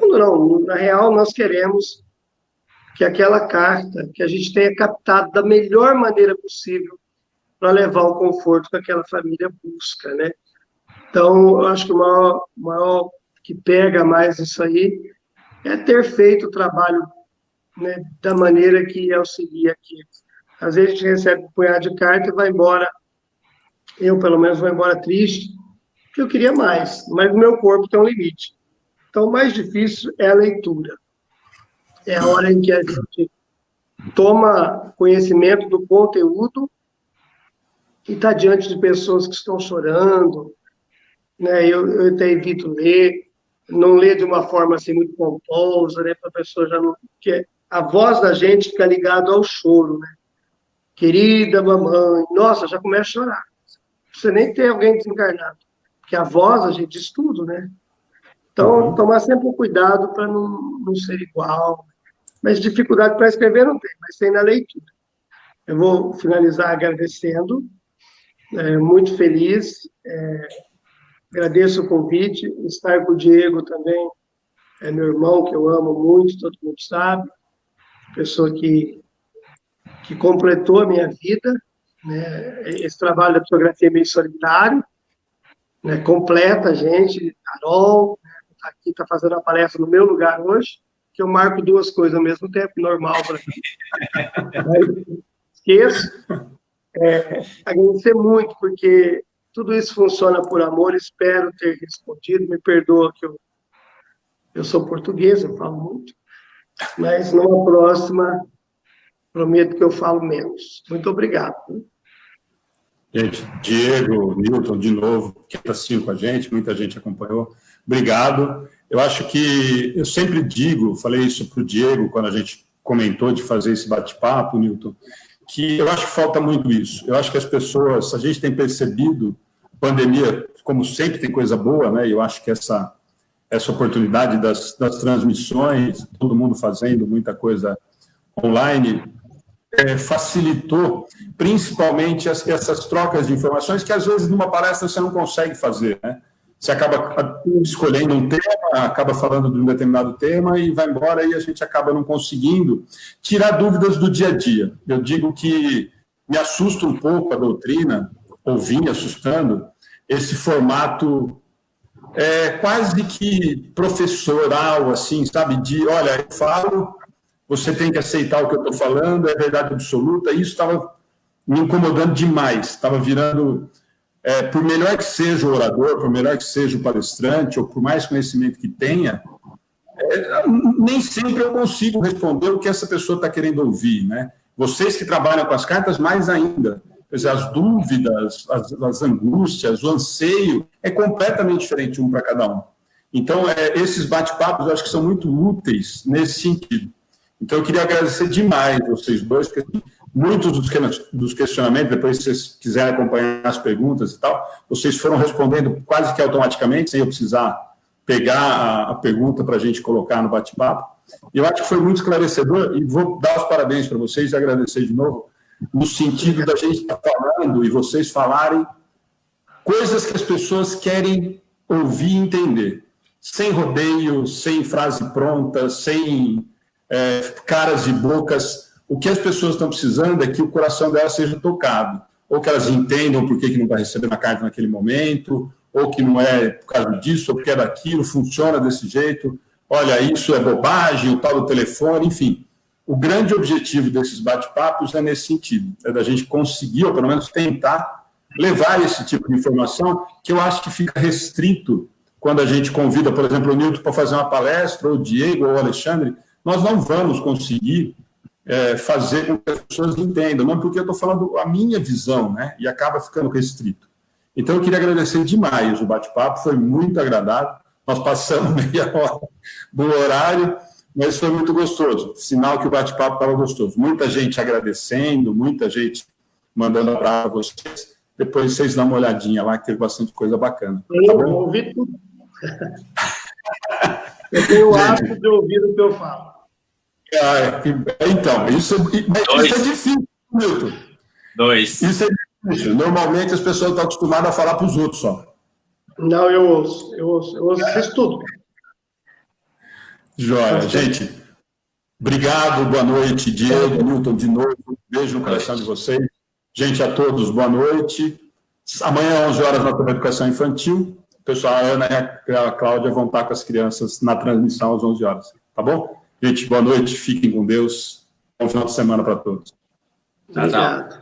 não, na real nós queremos que aquela carta, que a gente tenha captado da melhor maneira possível para levar o conforto que aquela família busca, né? Então, eu acho que o maior que pega mais isso aí é ter feito o trabalho, né, da maneira que auxilia aqui. Às vezes a gente recebe um punhado de carta e vai embora, eu pelo menos vou embora triste, porque eu queria mais, mas o meu corpo tem um limite. Então, o mais difícil é a leitura. É a hora em que a gente toma conhecimento do conteúdo e está diante de pessoas que estão chorando, né? Eu até evito ler, não ler de uma forma assim muito pomposa, né? Para a pessoa já não... Porque a voz da gente fica ligada ao choro, né? Querida mamãe, nossa, já começa a chorar. Não precisa nem ter alguém desencarnado, porque a voz, a gente diz tudo, né? Então, tomar sempre um cuidado para não ser igual. Mas dificuldade para escrever não tem, mas tem na leitura. Eu vou finalizar agradecendo, muito feliz, agradeço o convite, estar com o Diego também, é meu irmão, que eu amo muito, todo mundo sabe, pessoa que completou a minha vida, né? Esse trabalho da fotografia é meio solitário, né? Completa a gente, Carol, né? Tá aqui, está fazendo a palestra no meu lugar hoje, que eu marco duas coisas ao mesmo tempo, normal para mim. Esqueço. Agradecer muito, porque tudo isso funciona por amor, espero ter respondido, me perdoa que eu sou português, eu falo muito, mas numa próxima, prometo que eu falo menos. Muito obrigado. Gente, Diego, Newton, de novo, que está assistindo com a gente, muita gente acompanhou. Obrigado. Eu acho que, eu sempre digo, falei isso para o Diego, quando a gente comentou de fazer esse bate-papo, Newton, que eu acho que falta muito isso. Eu acho que as pessoas, a gente tem percebido, pandemia, como sempre, tem coisa boa, né? Eu acho que essa oportunidade das transmissões, todo mundo fazendo muita coisa online, facilitou principalmente essas trocas de informações que, às vezes, numa palestra você não consegue fazer, né? Você acaba escolhendo um tema, acaba falando de um determinado tema e vai embora, e a gente acaba não conseguindo tirar dúvidas do dia a dia. Eu digo que me assusta um pouco a doutrina, ou vinha assustando, esse formato quase que professoral, assim, sabe? De, olha, eu falo, você tem que aceitar o que eu estou falando, é verdade absoluta. Isso estava me incomodando demais, estava virando... por melhor que seja o orador, por melhor que seja o palestrante, ou por mais conhecimento que tenha, nem sempre eu consigo responder o que essa pessoa está querendo ouvir, né? Vocês que trabalham com as cartas, mais ainda. Quer dizer, as dúvidas, as angústias, o anseio, é completamente diferente um para cada um. Então, esses bate-papos eu acho que são muito úteis nesse sentido. Então, eu queria agradecer demais vocês dois, porque muitos dos questionamentos, depois se vocês quiserem acompanhar as perguntas e tal, vocês foram respondendo quase que automaticamente, sem eu precisar pegar a pergunta para a gente colocar no bate-papo. E eu acho que foi muito esclarecedor, e vou dar os parabéns para vocês e agradecer de novo, no sentido da gente estar falando e vocês falarem coisas que as pessoas querem ouvir e entender, sem rodeio, sem frase pronta, sem caras e bocas. O que as pessoas estão precisando é que o coração delas seja tocado, ou que elas entendam por que não está recebendo a carta naquele momento, ou que não é por causa disso, ou porque é daquilo, funciona desse jeito, olha, isso é bobagem, o tal do telefone, enfim. O grande objetivo desses bate-papos é nesse sentido, é da gente conseguir, ou pelo menos tentar, levar esse tipo de informação, que eu acho que fica restrito quando a gente convida, por exemplo, o Newton para fazer uma palestra, ou o Diego, ou o Alexandre. Nós não vamos conseguir fazer com que as pessoas entendam, não porque eu estou falando a minha visão, né? E acaba ficando restrito. Então, eu queria agradecer demais o bate-papo, foi muito agradável. Nós passamos meia hora do horário, mas foi muito gostoso. Sinal que o bate-papo estava gostoso. Muita gente agradecendo, muita gente mandando abraço a vocês. Depois vocês dão uma olhadinha lá, que teve bastante coisa bacana. Tá bom? Eu ouvi tudo. Eu tenho o hábito de ouvir o que eu falo. Então, isso é difícil, Milton. Isso é difícil. Normalmente as pessoas estão acostumadas a falar para os outros só. Não, eu ouço, assisto tudo. Joia, gente. Obrigado, boa noite, Diego, Milton, de novo. Beijo no coração de vocês. Gente, a todos, boa noite. Amanhã, 11 horas, na TV Educação Infantil. O pessoal, a Ana e a Cláudia vão estar com as crianças na transmissão às 11 horas. Tá bom? Gente, boa noite, fiquem com Deus. Bom final de semana para todos. Obrigado.